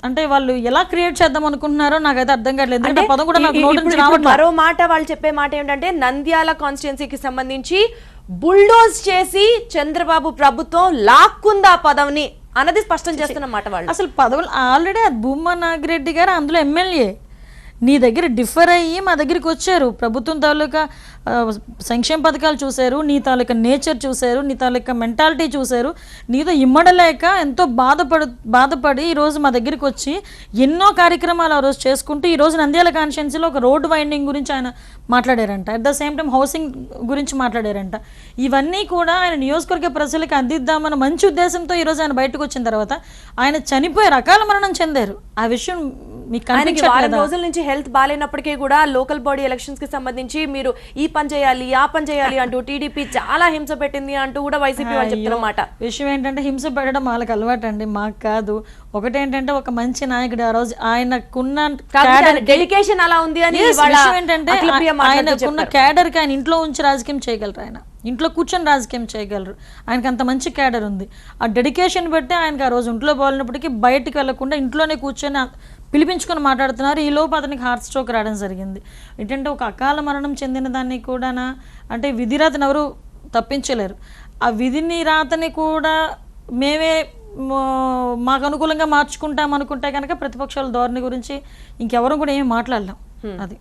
అంటే వాళ్ళు ఎలా క్రియేట్ చేద్దాం అనుకుంటున్నారో నాకైతే అర్థం కావట్లేదు. మరో మాట వాళ్ళు చెప్పే మాట ఏంటంటే నంద్యాల కాన్స్టిట్యున్సీకి సంబంధించి బుల్డోజ్ చేసి చంద్రబాబు ప్రభుత్వం లాక్కుందా పదవిని అన్నది స్పష్టం చేస్తున్న మాట వాళ్ళు. అసలు పదవులు ఆల్రెడీ భూమా నాగిరెడ్డి గారు అందులో ఎమ్మెల్యే, నీ దగ్గర డిఫర్ అయ్యి మా దగ్గరికి వచ్చారు. ప్రభుత్వం తాలూకా సంక్షేమ పథకాలు చూశారు, నీ తాలూకా నేచర్ చూశారు, నీ తాలూకా మెంటాలిటీ చూశారు. నీతో ఇమ్మడలేక ఎంతో బాధపడి ఈరోజు మా దగ్గరికి వచ్చి ఎన్నో కార్యక్రమాలు ఆ రోజు చేసుకుంటూ ఈరోజు నంద్యాల కాన్స్టిట్యున్సీలో ఒక రోడ్డు వైండింగ్ గురించి ఆయన మాట్లాడారంట. At the same time housing గురించి మాట్లాడారంట. ఇవన్నీ కూడా ఆయన నియోజకవర్గ ప్రజలకు అందిద్దామన్న మంచి ఉద్దేశంతో ఈరోజు ఆయన బయటకు వచ్చిన తర్వాత ఆయన చనిపోయారు, అకాల మరణం చెందారు. ఆ విషయం మీకు వారం రోజుల నుంచి హెల్త్ బాగాలేనప్పటికీ కూడా లోకల్ బాడీ ఎలక్షన్స్ కి సంబంధించి మీరు ఈ పని చేయాలి ఆ పని చేయాలి అంటూ టీడీపీ చాలా హింస పెట్టింది అంటూ కూడా వైసీపీ వాళ్ళు చెప్తున్నమాట. విషయం ఏంటంటే హింస పెట్టడం వాళ్ళకి అలవాటు అండి, మాకు కాదు. ఒకటేంటంటే ఒక మంచి నాయకుడు ఆ రోజు ఆయనకున్న డెడికేషన్ అలా ఉంది అని ఏంటంటే ఆయనకున్న క్యాడర్ కి ఆయన ఇంట్లో ఉంచి రాజకీయం చేయగలరు, ఆయన ఇంట్లో కూర్చొని రాజకీయం చేయగలరు. ఆయనకి అంత మంచి క్యాడర్ ఉంది. ఆ డెడికేషన్ బట్టి ఆయనకి ఆ రోజు ఇంట్లో బాగున్నప్పటికీ బయటకు వెళ్లకుండా ఇంట్లోనే కూర్చొని పిలిపించుకొని మాట్లాడుతున్నారు. ఈ లోపు అతనికి హార్ట్ స్ట్రోక్ రావడం జరిగింది. ఏంటంటే ఒక అకాల మరణం చెందిన దాన్ని కూడా అంటే విధిరాతను ఎవరు తప్పించలేరు. ఆ విధిని రాతని కూడా మేమే మాకు అనుకూలంగా మార్చుకుంటాం అనుకుంటే కనుక ప్రతిపక్షాల ధోరణి గురించి ఇంకెవరు కూడా ఏమి మాట్లాడలేం. అది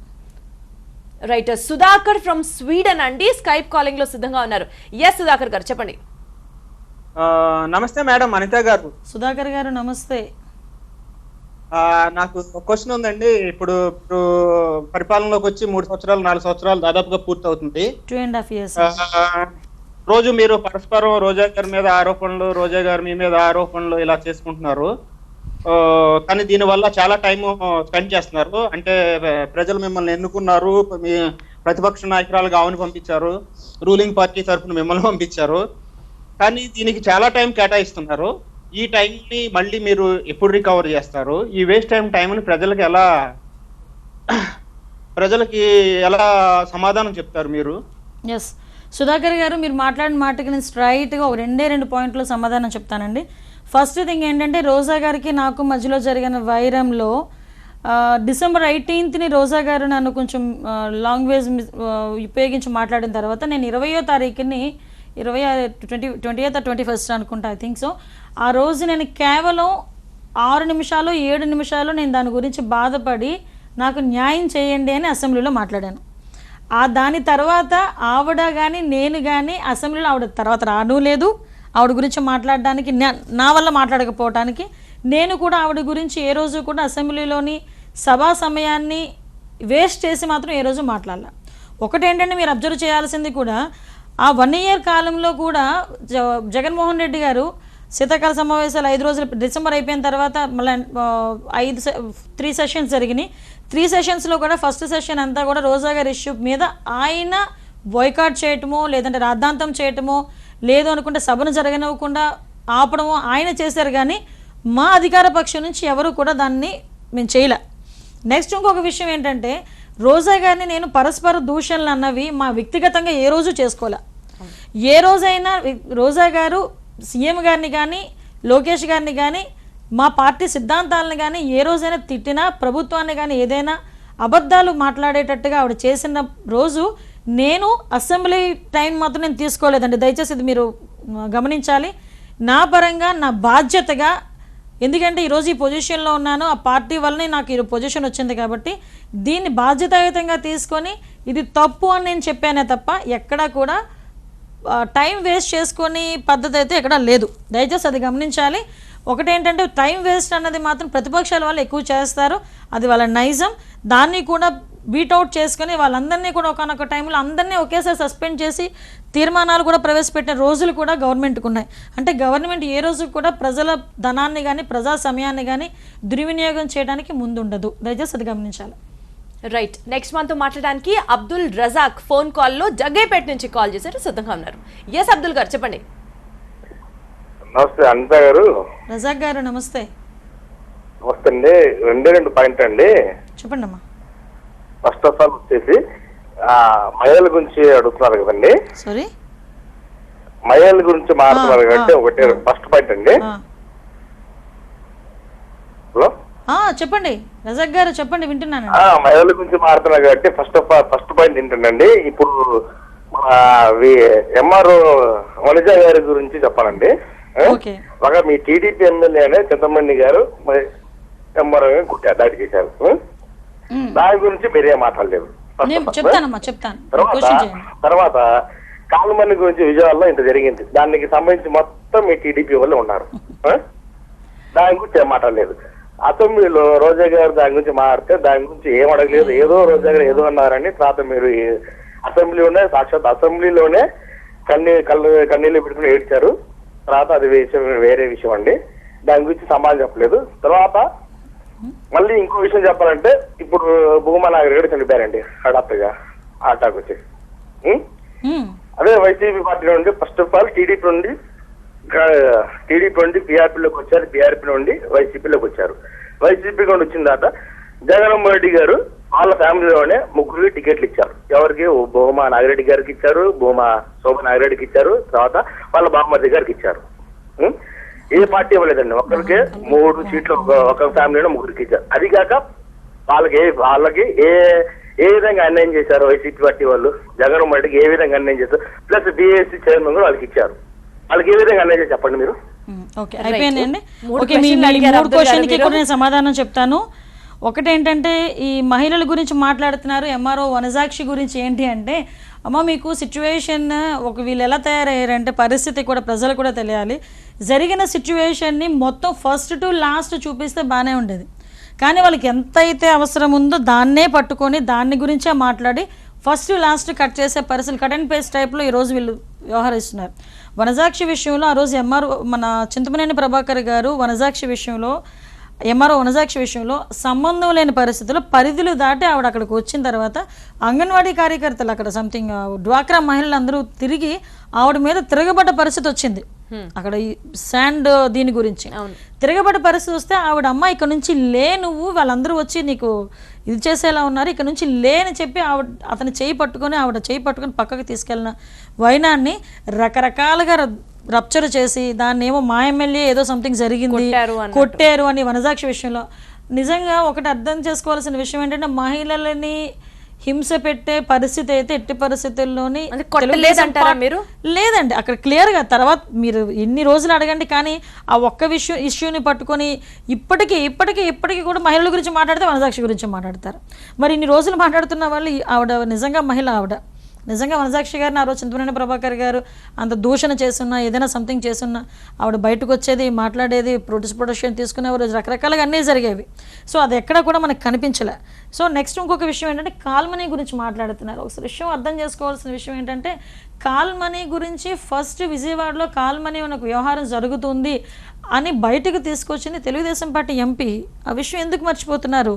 రైట్. సుధాకర్ ఫ్రమ్ స్వీడన్ అండి స్కైప్ కాలింగ్ లో సిద్ధంగా ఉన్నారు. ఎస్ సుధాకర్ గారు చెప్పండి. నమస్తే మేడం అనిత గారు. సుధాకర్ గారు నమస్తే. నాకు ఒక క్వశ్చన్ ఉందండి. ఇప్పుడు పరిపాలనలోకి వచ్చి 3 సంవత్సరాలు 4 సంవత్సరాలు దాదాపుగా పూర్తి అవుతుంది. 2.5 years. రోజు మీరు పరస్పరం రోజా గారి మీద ఆరోపణలు, రోజా గారి మీ మీద ఆరోపణలు ఇలా చేసుకుంటున్నారు. కానీ దీనివల్ల చాలా టైం స్పెండ్ చేస్తున్నారు. అంటే ప్రజలు మిమ్మల్ని ఎన్నుకున్నారు, మీ ప్రతిపక్ష నాయకురాలుగా ఆమెను పంపించారు, రూలింగ్ పార్టీ తరఫున మిమ్మల్ని పంపించారు. కానీ దీనికి చాలా టైం కేటాయిస్తున్నారు. ఈ టైంని మళ్ళీ మీరు ఎప్పుడు రికవర్ చేస్తారు? ఈ వేస్ట్ టైంని ప్రజలకి ఎలా సమాధానం చెప్తారు మీరు? ఎస్ సుధాకర్ గారు, మీరు మాట్లాడిన మాటకి నేను స్ట్రైట్గా ఒక రెండు పాయింట్లు సమాధానం చెప్తానండి. ఫస్ట్ థింగ్ ఏంటంటే, రోజా గారికి నాకు మధ్యలో జరిగిన వైరంలో December 18th రోజా గారు నన్ను కొంచెం లాంగ్వేజ్ ఉపయోగించి మాట్లాడిన తర్వాత నేను 20వ తారీఖుని 20th or 21st అనుకుంటా, ఐ థింక్ సో, ఆ రోజు నేను కేవలం 6 నిమిషాలు 7 నిమిషాలు నేను దాని గురించి బాధపడి నాకు న్యాయం చేయండి అని అసెంబ్లీలో మాట్లాడాను. దాని తర్వాత ఆవిడ కానీ నేను కానీ అసెంబ్లీలో ఆవిడ తర్వాత రాను లేదు, ఆవిడ గురించి మాట్లాడడానికి నా వల్ల మాట్లాడకపోవడానికి నేను కూడా ఆవిడ గురించి ఏ రోజు కూడా అసెంబ్లీలోని సభా సమయాన్ని వేస్ట్ చేసి మాత్రం ఏ రోజు మాట్లాడాల. ఒకటేంటంటే మీరు అబ్జర్వ్ చేయాల్సింది కూడా, ఆ 1 year కాలంలో కూడా జగన్మోహన్ రెడ్డి గారు శీతాకాల సమావేశాలు 5 రోజులు డిసెంబర్ అయిపోయిన తర్వాత మళ్ళీ 3 సెషన్స్ జరిగినాయి. 3 సెషన్స్లో కూడా ఫస్ట్ సెషన్ అంతా కూడా రోజా గారి ఇష్యూ మీద ఆయన బాయ్కాట్ చేయటమో, లేదంటే రాద్ధాంతం చేయటమో, లేదు అనుకుంటే సభను జరగనివ్వకుండా ఆపడమో ఆయన చేశారు. కానీ మా అధికార పక్షం నుంచి ఎవరు కూడా దాన్ని మేము చేయలే. నెక్స్ట్ ఇంకొక విషయం ఏంటంటే, రోజా గారిని నేను పరస్పర దూషణలు అన్నవి మా వ్యక్తిగతంగా ఏ రోజు చేసుకోలే. ఏ రోజైనా రోజా గారు సీఎం గారిని కానీ లోకేష్ గారిని కానీ మా పార్టీ సిద్ధాంతాలను కానీ ఏ రోజైనా తిట్టినా, ప్రభుత్వాన్ని కానీ ఏదైనా అబద్ధాలు మాట్లాడేటట్టుగా ఆవిడ చేసిన రోజు నేను అసెంబ్లీ టైం మాత్రం నేను తీసుకోలేదండి. దయచేసి ఇది మీరు గమనించాలి. నా పరంగా నా బాధ్యతగా, ఎందుకంటే ఈరోజు ఈ పొజిషన్లో ఉన్నాను, ఆ పార్టీ వల్లనే నాకు ఈ పొజిషన్ వచ్చింది కాబట్టి దీన్ని బాధ్యతాయుతంగా తీసుకొని ఇది తప్పు అని నేను చెప్పానే తప్ప ఎక్కడా కూడా టైం వేస్ట్ చేసుకొని పద్ధతి అయితే ఎక్కడా లేదు. దయచేసి అది గమనించాలి. ఒకటేంటంటే, టైం వేస్ట్ అన్నది మాత్రం ప్రతిపక్షాల వాళ్ళు ఎక్కువ చేస్తారు, అది వాళ్ళ నైజం. దాన్ని కూడా బీట్అవుట్ చేసుకొని వాళ్ళందరినీ కూడా ఒకనొక టైంలో అందరినీ ఒకేసారి సస్పెండ్ చేసి తీర్మానాలు కూడా ప్రవేశపెట్టిన రోజులు కూడా గవర్నమెంట్కి ఉన్నాయి. అంటే గవర్నమెంట్ ఏ రోజు కూడా ప్రజల ధనాన్ని కానీ ప్రజా సమయాన్ని కానీ దుర్వినియోగం చేయడానికి ముందుండదు. దయచేసి అది గమనించాలి. రైట్. నెక్స్ట్ మనతో మాట్లాడడానికి అబ్దుల్ రజాక్ ఫోన్ కాల్లో జగ్గైపేట నుంచి కాల్ చేశారు, సిద్ధంగా ఉన్నారు. ఎస్ అబ్దుల్ గారు చెప్పండి. నమస్తే అనిత గారు. రజాక్ గారు నమస్తే. నమస్తే అండి. 2 పాయింట్ అండి. చెప్పండి అమ్మా. ఫస్ట్ ఆఫ్ ఆల్ వచ్చేసి మహిళల గురించి అడుగుతున్నారు కదండి. సారీ, మహిళల గురించి మాట్లాడుతున్నారు కాబట్టి ఒకటే ఫస్ట్ పాయింట్ అండి. హలో చెప్పండి రజాక్ గారు, చెప్పండి, వింటున్నాను. మహిళల గురించి మాట్లాడుతున్నారు కాబట్టి ఫస్ట్ పాయింట్ ఏంటండి, ఇప్పుడు ఎంఆర్ఓ వనిజ గారి గురించి చెప్పాలండి. ఒక మీ టీడీపీ ఎమ్మెల్యే చింతమణి గారు ఎంఆర్ఓ దాడి చేశారు. దాని గురించి మీరేం మాట్లాడలేదు. తర్వాత కాలుమని గురించి విజయవాడలో ఇంత జరిగింది, దానికి సంబంధించి మొత్తం మీ టీడీపీ వాళ్ళు ఉన్నారు. దాని గురించి ఏం మాట్లాడలేదు. అసెంబ్లీలో రోజా గారు దాని గురించి మాట్లాడితే దాని గురించి ఏం అడగలేదు. ఏదో రోజా గారు ఏదో అన్నారని తర్వాత మీరు అసెంబ్లీలోనే సాక్షాత్ అసెంబ్లీలోనే కన్నీళ్ళు పెట్టుకుని ఏడ్చారు. తర్వాత అది వేరే విషయం అండి, దాని గురించి సమాధానం చెప్పలేదు. తర్వాత మళ్ళీ ఇంకో విషయం చెప్పాలంటే, ఇప్పుడు భూమా నాగర్ గారు చనిపోయారండి హఠాత్తుగా అటాక్ వచ్చి. అదే వైసీపీ పార్టీ నుండి ఫస్ట్ ఆఫ్ ఆల్ టీడీపీ నుండి బీఆర్పీలోకి వచ్చారు, బీఆర్పీ నుండి వైసీపీలోకి వచ్చారు. వైసీపీ నుండి వచ్చిన తర్వాత జగన్మోహన్ రెడ్డి గారు వాళ్ళ ఫ్యామిలీలోనే 3 టికెట్లు ఇచ్చారు. ఎవరికి? భూమా నాగిరెడ్డి గారికి ఇచ్చారు, భూమా శోభ నాగిరెడ్డికి ఇచ్చారు, తర్వాత వాళ్ళ బామ్మర్ది గారికి ఇచ్చారు. ఏ పార్టీ ఇవ్వలేదండి, ఒకరికి 3 సీట్లు ఒక ఫ్యామిలీలో 3కి ఇచ్చారు. అది కాక వాళ్ళకి ఏ విధంగా అన్యాయం చేశారు వైసీపీ పార్టీ వాళ్ళు, జగన్మోహన్ రెడ్డికి ఏ విధంగా అన్యాయం చేశారు, ప్లస్ బీఎస్సీ చైర్మన్ కూడా వాళ్ళకి ఇచ్చారు. వాళ్ళకి ఏ విధంగా అన్యాయం చేసి చెప్పండి మీరు. ఓకే, అయిపోయిందండి. ఓకే, మీ 3 క్వశ్చన్కి కూడా నేను సమాధానం చెప్తాను. ఒకటేంటంటే, ఈ మహిళల గురించి మాట్లాడుతున్నారు, ఎంఆర్ఓ వనజాక్షి గురించి ఏంటి అంటే, అమ్మ మీకు సిచ్యువేషన్ వీళ్ళు ఎలా తయారయ్యారంటే పరిస్థితి కూడా ప్రజలు కూడా తెలియాలి. జరిగిన సిచ్యువేషన్ని మొత్తం ఫస్ట్ టు లాస్ట్ చూపిస్తే బాగానే ఉండేది. కానీ వాళ్ళకి ఎంతైతే అవసరం ఉందో దాన్నే పట్టుకొని దాని గురించే మాట్లాడి ఫస్ట్ లాస్ట్ కట్ చేసే పరిస్థితులు, కట్ అండ్ పేస్ట్ టైప్లో ఈరోజు వీళ్ళు వ్యవహరిస్తున్నారు. వనజాక్షి విషయంలో ఆ రోజు ఎంఆర్ఓ మన చింతమనేని ప్రభాకర్ గారు వనజాక్షి విషయంలో, ఎంఆర్ఓ వనజాక్షి విషయంలో సంబంధం లేని పరిస్థితుల్లో పరిధులు దాటి ఆవిడ అక్కడికి వచ్చిన తర్వాత అంగన్వాడీ కార్యకర్తలు అక్కడ సంథింగ్ డ్వాక్రా మహిళలు అందరూ తిరిగి ఆవిడ మీద తిరగబడ్డ పరిస్థితి వచ్చింది. అక్కడ ఈ శాండ్ దీని గురించి తిరగబడ్డ పరిస్థితి వస్తే ఆవిడ అమ్మ ఇక్కడ నుంచి లే, నువ్వు వాళ్ళందరూ వచ్చి నీకు ఇది చేసేలా ఉన్నారు, ఇక్కడ నుంచి లేని చెప్పి ఆవిడ అతని చేయి పట్టుకొని పక్కకి తీసుకెళ్ళిన వైనాన్ని రకరకాలుగా రప్చర్ చేసి దాన్ని ఏమో మా ఎమ్మెల్యే ఏదో సంథింగ్ జరిగింది కొట్టారు అని వనజాక్షి విషయంలో. నిజంగా ఒకటి అర్థం చేసుకోవాల్సిన విషయం ఏంటంటే మహిళలని హింస పెట్టే పరిస్థితి అయితే ఎట్టి పరిస్థితుల్లోని లేదండి. అక్కడ క్లియర్గా తర్వాత మీరు ఎన్ని రోజులు అడగండి, కానీ ఆ ఒక్క ఇష్యూని పట్టుకొని ఇప్పటికీ కూడా మహిళల గురించి మాట్లాడితే వనజాక్షి గురించి మాట్లాడతారు. మరి ఇన్ని రోజులు మాట్లాడుతున్న వాళ్ళు ఆవిడ నిజంగా మహిళ, ఆవిడ నిజంగా వనజాక్షి గారిని ఆ రోజు చింతమనేని ప్రభాకర్ గారు అంత దూషణ చేస్తున్నా ఏదైనా సంథింగ్ చేస్తున్నా ఆవిడ బయటకు వచ్చేది, మాట్లాడేది, ప్రొటెక్షన్ తీసుకునేవారు, రకరకాలుగా అన్నీ జరిగేవి. సో అది ఎక్కడ కూడా మనకు కనిపించలే. సో నెక్స్ట్ ఇంకొక విషయం ఏంటంటే కాల్మనీ గురించి మాట్లాడుతున్నారు. ఒక విషయం అర్థం చేసుకోవాల్సిన విషయం ఏంటంటే కాల్మనీ గురించి ఫస్ట్ విజయవాడలో కాల్మనీ ఒక వ్యవహారం జరుగుతుంది అని బయటకు తీసుకొచ్చింది తెలుగుదేశం పార్టీ ఎంపీ. ఆ విషయం ఎందుకు మర్చిపోతున్నారు?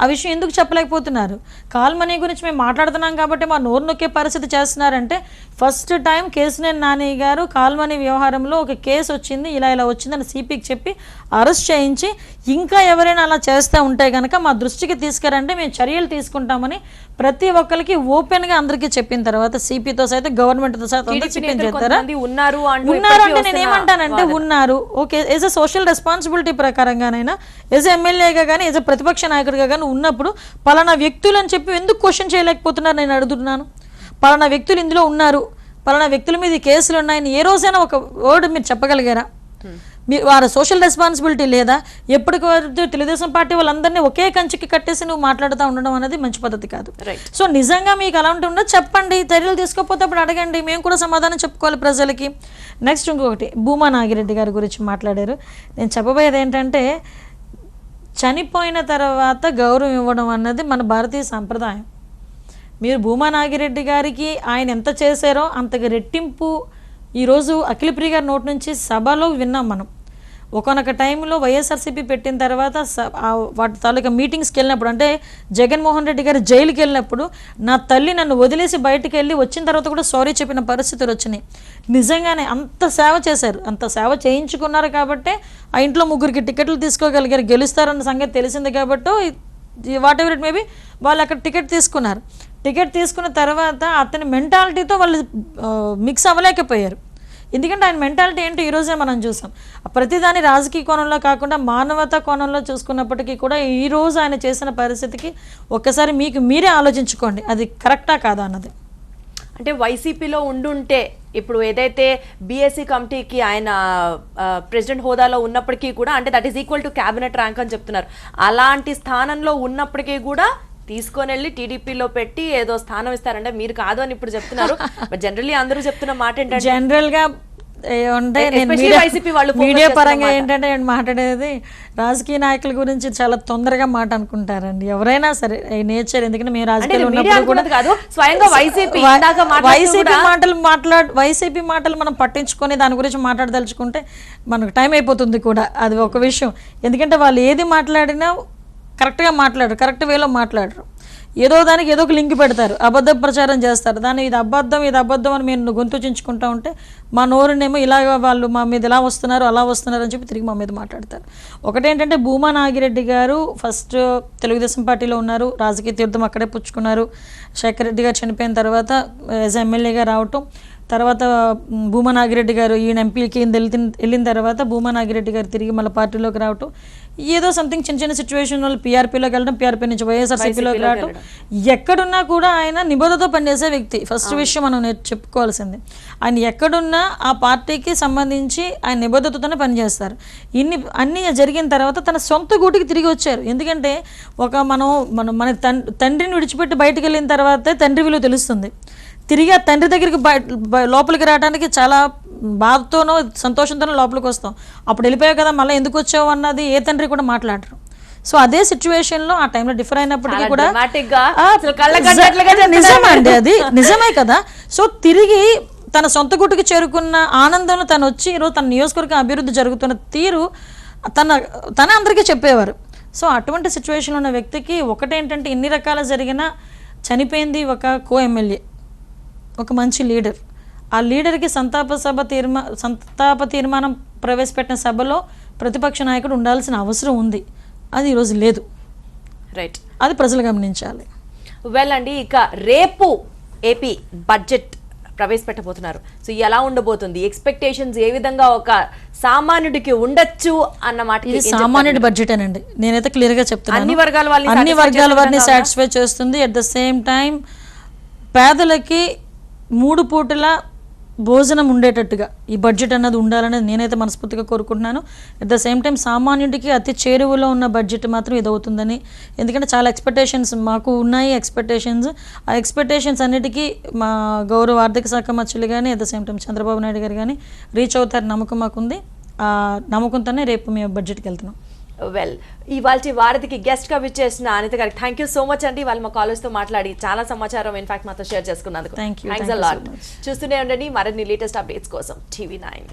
ఆ విషయం ఎందుకు చెప్పలేకపోతున్నారు? కాల్మనీ గురించి మేము మాట్లాడుతున్నాం కాబట్టి మా నోరు నొక్కే పరిస్థితి చేస్తున్నారంటే ఫస్ట్ టైం కేసినేని నాని గారు కాల్మనీ వ్యవహారంలో ఒక కేసు వచ్చింది, ఇలా వచ్చిందని సిపికి చెప్పి అరెస్ట్ చేయించి ఇంకా ఎవరైనా అలా చేస్తూ ఉంటే కనుక మా దృష్టికి తీసుకురంటే మేము చర్యలు తీసుకుంటామని ప్రతి ఒక్కరికి ఓపెన్గా అందరికీ చెప్పిన తర్వాత సిపితో సైతం గవర్నమెంట్తో సైతం ఉన్నారు అంటే నేను ఏమంటానంటే ఉన్నారు okay, as a social responsibility ప్రకారంగానైనా యాజ్ ఎమ్మెల్యేగా కానీ యాజ్ అ ప్రతిపక్ష నాయకుడిగా కానీ ఉన్నప్పుడు పలానా వ్యక్తులు అని చెప్పి ఎందుకు క్వశ్చన్ చేయలేకపోతున్నారు నేను అడుగుతున్నాను. పలానా వ్యక్తులు ఇందులో ఉన్నారు, పలానా వ్యక్తుల మీద కేసులు ఉన్నాయని ఏ రోజైనా ఒక వర్డ్ మీరు చెప్పగలిగారా? మీరు వారి సోషల్ రెస్పాన్సిబిలిటీ లేదా? ఎప్పటికీ తెలుగుదేశం పార్టీ వాళ్ళందరినీ ఒకే కంచికి కట్టేసి నువ్వు మాట్లాడుతూ ఉండడం అనేది మంచి పద్ధతి కాదు. సో నిజంగా మీకు అలాంటి ఉండదు చెప్పండి, చర్యలు తీసుకోకపోతే అప్పుడు అడగండి, మేము కూడా సమాధానం చెప్పుకోవాలి ప్రజలకి. నెక్స్ట్ ఇంకొకటి భూమా నాగిరెడ్డి గారి గురించి మాట్లాడారు. నేను చెప్పబోయేది ఏంటంటే చనిపోయిన తర్వాత గౌరవం ఇవ్వడం అన్నది మన భారతీయ సంప్రదాయం. మీరు భూమా నాగిరెడ్డి గారికి ఆయన ఎంత చేశారో అంతగా రెట్టింపు ఈరోజు అఖిలప్రియ గారి నోటి నుంచి సభలో విన్నాం మనం. ఒకనొక టైంలో వైఎస్ఆర్సీపీ పెట్టిన తర్వాత వాటి తాలూకా మీటింగ్స్కి వెళ్ళినప్పుడు, అంటే జగన్మోహన్ రెడ్డి గారు జైలుకి వెళ్ళినప్పుడు నా తల్లి నన్ను వదిలేసి బయటకు వెళ్ళి వచ్చిన తర్వాత కూడా సారీ చెప్పిన పరిస్థితులు వచ్చినాయి. నిజంగానే అంత సేవ చేశారు, అంత సేవ చేయించుకున్నారు కాబట్టే ఆ ఇంట్లో 3 టికెట్లు తీసుకోగలిగారు. గెలుస్తారన్న సంగతి తెలిసింది కాబట్టి వాట్ ఎవర్ ఇట్ మేబీ వాళ్ళు అక్కడ టికెట్ తీసుకున్నారు. టికెట్ తీసుకున్న తర్వాత అతని మెంటాలిటీతో వాళ్ళు మిక్స్ అవ్వలేకపోయారు. ఎందుకంటే ఆయన మెంటాలిటీ ఏంటో ఈరోజే మనం చూసాం. ప్రతిదాని రాజకీయ కోణంలో కాకుండా మానవతా కోణంలో చూసుకున్నప్పటికీ కూడా ఈరోజు ఆయన చేసిన పరిస్థితికి ఒక్కసారి మీకు మీరే ఆలోచించుకోండి, అది కరెక్టా కాదా అన్నది. అంటే వైసీపీలో ఉండుంటే ఇప్పుడు ఏదైతే బీఎస్సీ కమిటీకి ఆయన ప్రెసిడెంట్ హోదాలో ఉన్నప్పటికీ కూడా, అంటే that is equal to cabinet rank అని చెప్తున్నారు, అలాంటి స్థానంలో ఉన్నప్పటికీ కూడా తీసుకొని వెళ్ళి టీడీపీలో పెట్టి ఏదో స్థానం ఇస్తారంటే మీరు కాదు అని ఇప్పుడు చెప్తున్నారు. బట్ జనరల్లీ అందరూ చెప్తున్న మాట ఏంటంటే జనరల్గా అంటే మీడియా పరంగా ఏంటంటే నేను మాట్లాడేది రాజకీయ నాయకుల గురించి చాలా తొందరగా మాట అనుకుంటారండి ఎవరైనా సరే నేచర్. ఎందుకంటే మేము రాజకీయాలు ఉన్నప్పుడు కూడా వైసీపీ మాటలు మనం పట్టించుకొని దాని గురించి మాట్లాడదలుచుకుంటే మనకు టైం అయిపోతుంది కూడా, అది ఒక విషయం. ఎందుకంటే వాళ్ళు ఏది మాట్లాడినా కరెక్ట్గా మాట్లాడరు, కరెక్ట్ వేలో మాట్లాడరు, ఏదో దానికి ఏదో ఒక లింక్ పెడతారు, అబద్ధ ప్రచారం చేస్తారు. దాన్ని ఇది అబద్ధం అని మేము గొంతుచించుకుంటూ ఉంటే మా నోరునేమో ఇలాగ వాళ్ళు మా మీద ఇలా వస్తున్నారు అలా వస్తున్నారు అని చెప్పి తిరిగి మా మీద మాట్లాడతారు. ఒకటేంటంటే భూమా నాగిరెడ్డి గారు ఫస్ట్ తెలుగుదేశం పార్టీలో ఉన్నారు, రాజకీయ తీర్థం అక్కడే పుచ్చుకున్నారు. శేఖర్ రెడ్డి గారు చనిపోయిన తర్వాత యాజ్ ఎమ్మెల్యేగా రావటం, తర్వాత భూమా నాగిరెడ్డి గారు ఈయన ఎంపీకి వెళ్ళిన తర్వాత భూమా నాగిరెడ్డి గారు తిరిగి మళ్ళీ పార్టీలోకి రావటం, ఏదో సంథింగ్ చిన్న సిచ్యువేషన్ వాళ్ళు పీఆర్పీలోకి వెళ్ళడం, పీఆర్పీ నుంచి వైఎస్ఆర్సీపీలోకి రావటం, ఎక్కడున్నా కూడా ఆయన నిబద్ధతతో పనిచేసే వ్యక్తి. ఫస్ట్ విషయం మనం చెప్పుకోవాల్సింది, ఆయన ఎక్కడున్నా ఆ పార్టీకి సంబంధించి ఆయన నిబద్ధతతోనే పనిచేస్తారు. అన్నీ జరిగిన తర్వాత తన సొంత గూటికి తిరిగి వచ్చారు. ఎందుకంటే మన తండ్రిని విడిచిపెట్టి బయటకు వెళ్ళిన తర్వాతే తండ్రి విలువ తెలుస్తుంది. తిరిగి ఆ తండ్రి దగ్గరికి లోపలికి రావడానికి చాలా బాధతోనో సంతోషంతోనో లోపలికి వస్తాం. అప్పుడు వెళ్ళిపోయావు కదా మళ్ళీ ఎందుకు వచ్చావు అన్నది ఏ తండ్రి కూడా మాట్లాడరు. సో అదే సిచ్యువేషన్ లో ఆ టైంలో డిఫర్ అయినప్పటికీ చాలా కూడా dramatic గా, ఆ, అసలు కళ్ళకు కట్టినట్లుగా చెప్తున్నారు. నిజమండి, అది నిజమే కదా. సో తిరిగి తన సొంత గుట్టుకు చేరుకున్న ఆనందంలో తను వచ్చి ఈరోజు తన నియోజకవర్గం అభివృద్ధి జరుగుతున్న తీరు తన అందరికీ చెప్పేవారు. సో అటువంటి సిచ్యువేషన్లో ఉన్న వ్యక్తికి ఒకటేంటంటే ఎన్ని రకాల జరిగినా చనిపోయింది ఒక ఎమ్మెల్యే, ఒక మంచి లీడర్. ఆ లీడర్కి సంతాప తీర్మానం ప్రవేశపెట్టిన సభలో ప్రతిపక్ష నాయకుడు ఉండాల్సిన అవసరం ఉంది, అది ఈరోజు లేదు. రైట్, అది ప్రజలు గమనించాలి. వెల్ అండి, ఇక రేపు ఏపీ బడ్జెట్ ప్రవేశపెట్టబోతున్నారు. సో ఎలా ఉండబోతుంది, ఎక్స్పెక్టేషన్స్ ఏ విధంగా ఒక సామాన్యుడికి ఉండొచ్చు అన్న మాట? ఇది సామాన్యుడి బడ్జెట్ అనండి, నేనైతే క్లియర్ గా చెప్తున్నాను. అన్ని వర్గాల వారిని సాటిస్ఫై చేస్తుంది. అట్ ద సేమ్ టైం పేదలకి 3 పూటల భోజనం ఉండేటట్టుగా ఈ బడ్జెట్ అన్నది ఉండాలనేది నేనైతే మనస్ఫూర్తిగా కోరుకుంటున్నాను. అట్ ద సేమ్ టైం సామాన్యుడికి అతి చేరువలో ఉన్న బడ్జెట్ మాత్రం ఇది అవుతుందని, ఎందుకంటే చాలా ఎక్స్పెక్టేషన్స్ మాకు ఉన్నాయి. ఆ ఎక్స్పెక్టేషన్స్ అన్నిటికీ మా గౌరవ ఆర్థిక శాఖ మంత్రులు కానీ at the same time Chandrababu Naidu గారు కానీ రీచ్ అవుతారు నమ్మకం మాకుంది. ఆ నమ్మకంతోనే రేపు మేము బడ్జెట్కి వెళ్తున్నాం. వెల్, ఇవాళ వారధికి గెస్ట్ గా విచ్చేసిన అనిత గారికి థ్యాంక్ యూ సో మచ్ అండి. వాళ్ళు మా కాలేజ్ తో మాట్లాడి చాలా సమాచారం ఇన్ఫాక్ట్ మాతో షేర్ చేసుకున్నందుకు థ్యాంక్స్ అ లాట్. చూస్తూనే ఉండండి మరిన్ని లేటెస్ట్ అప్డేట్స్ కోసం TV9.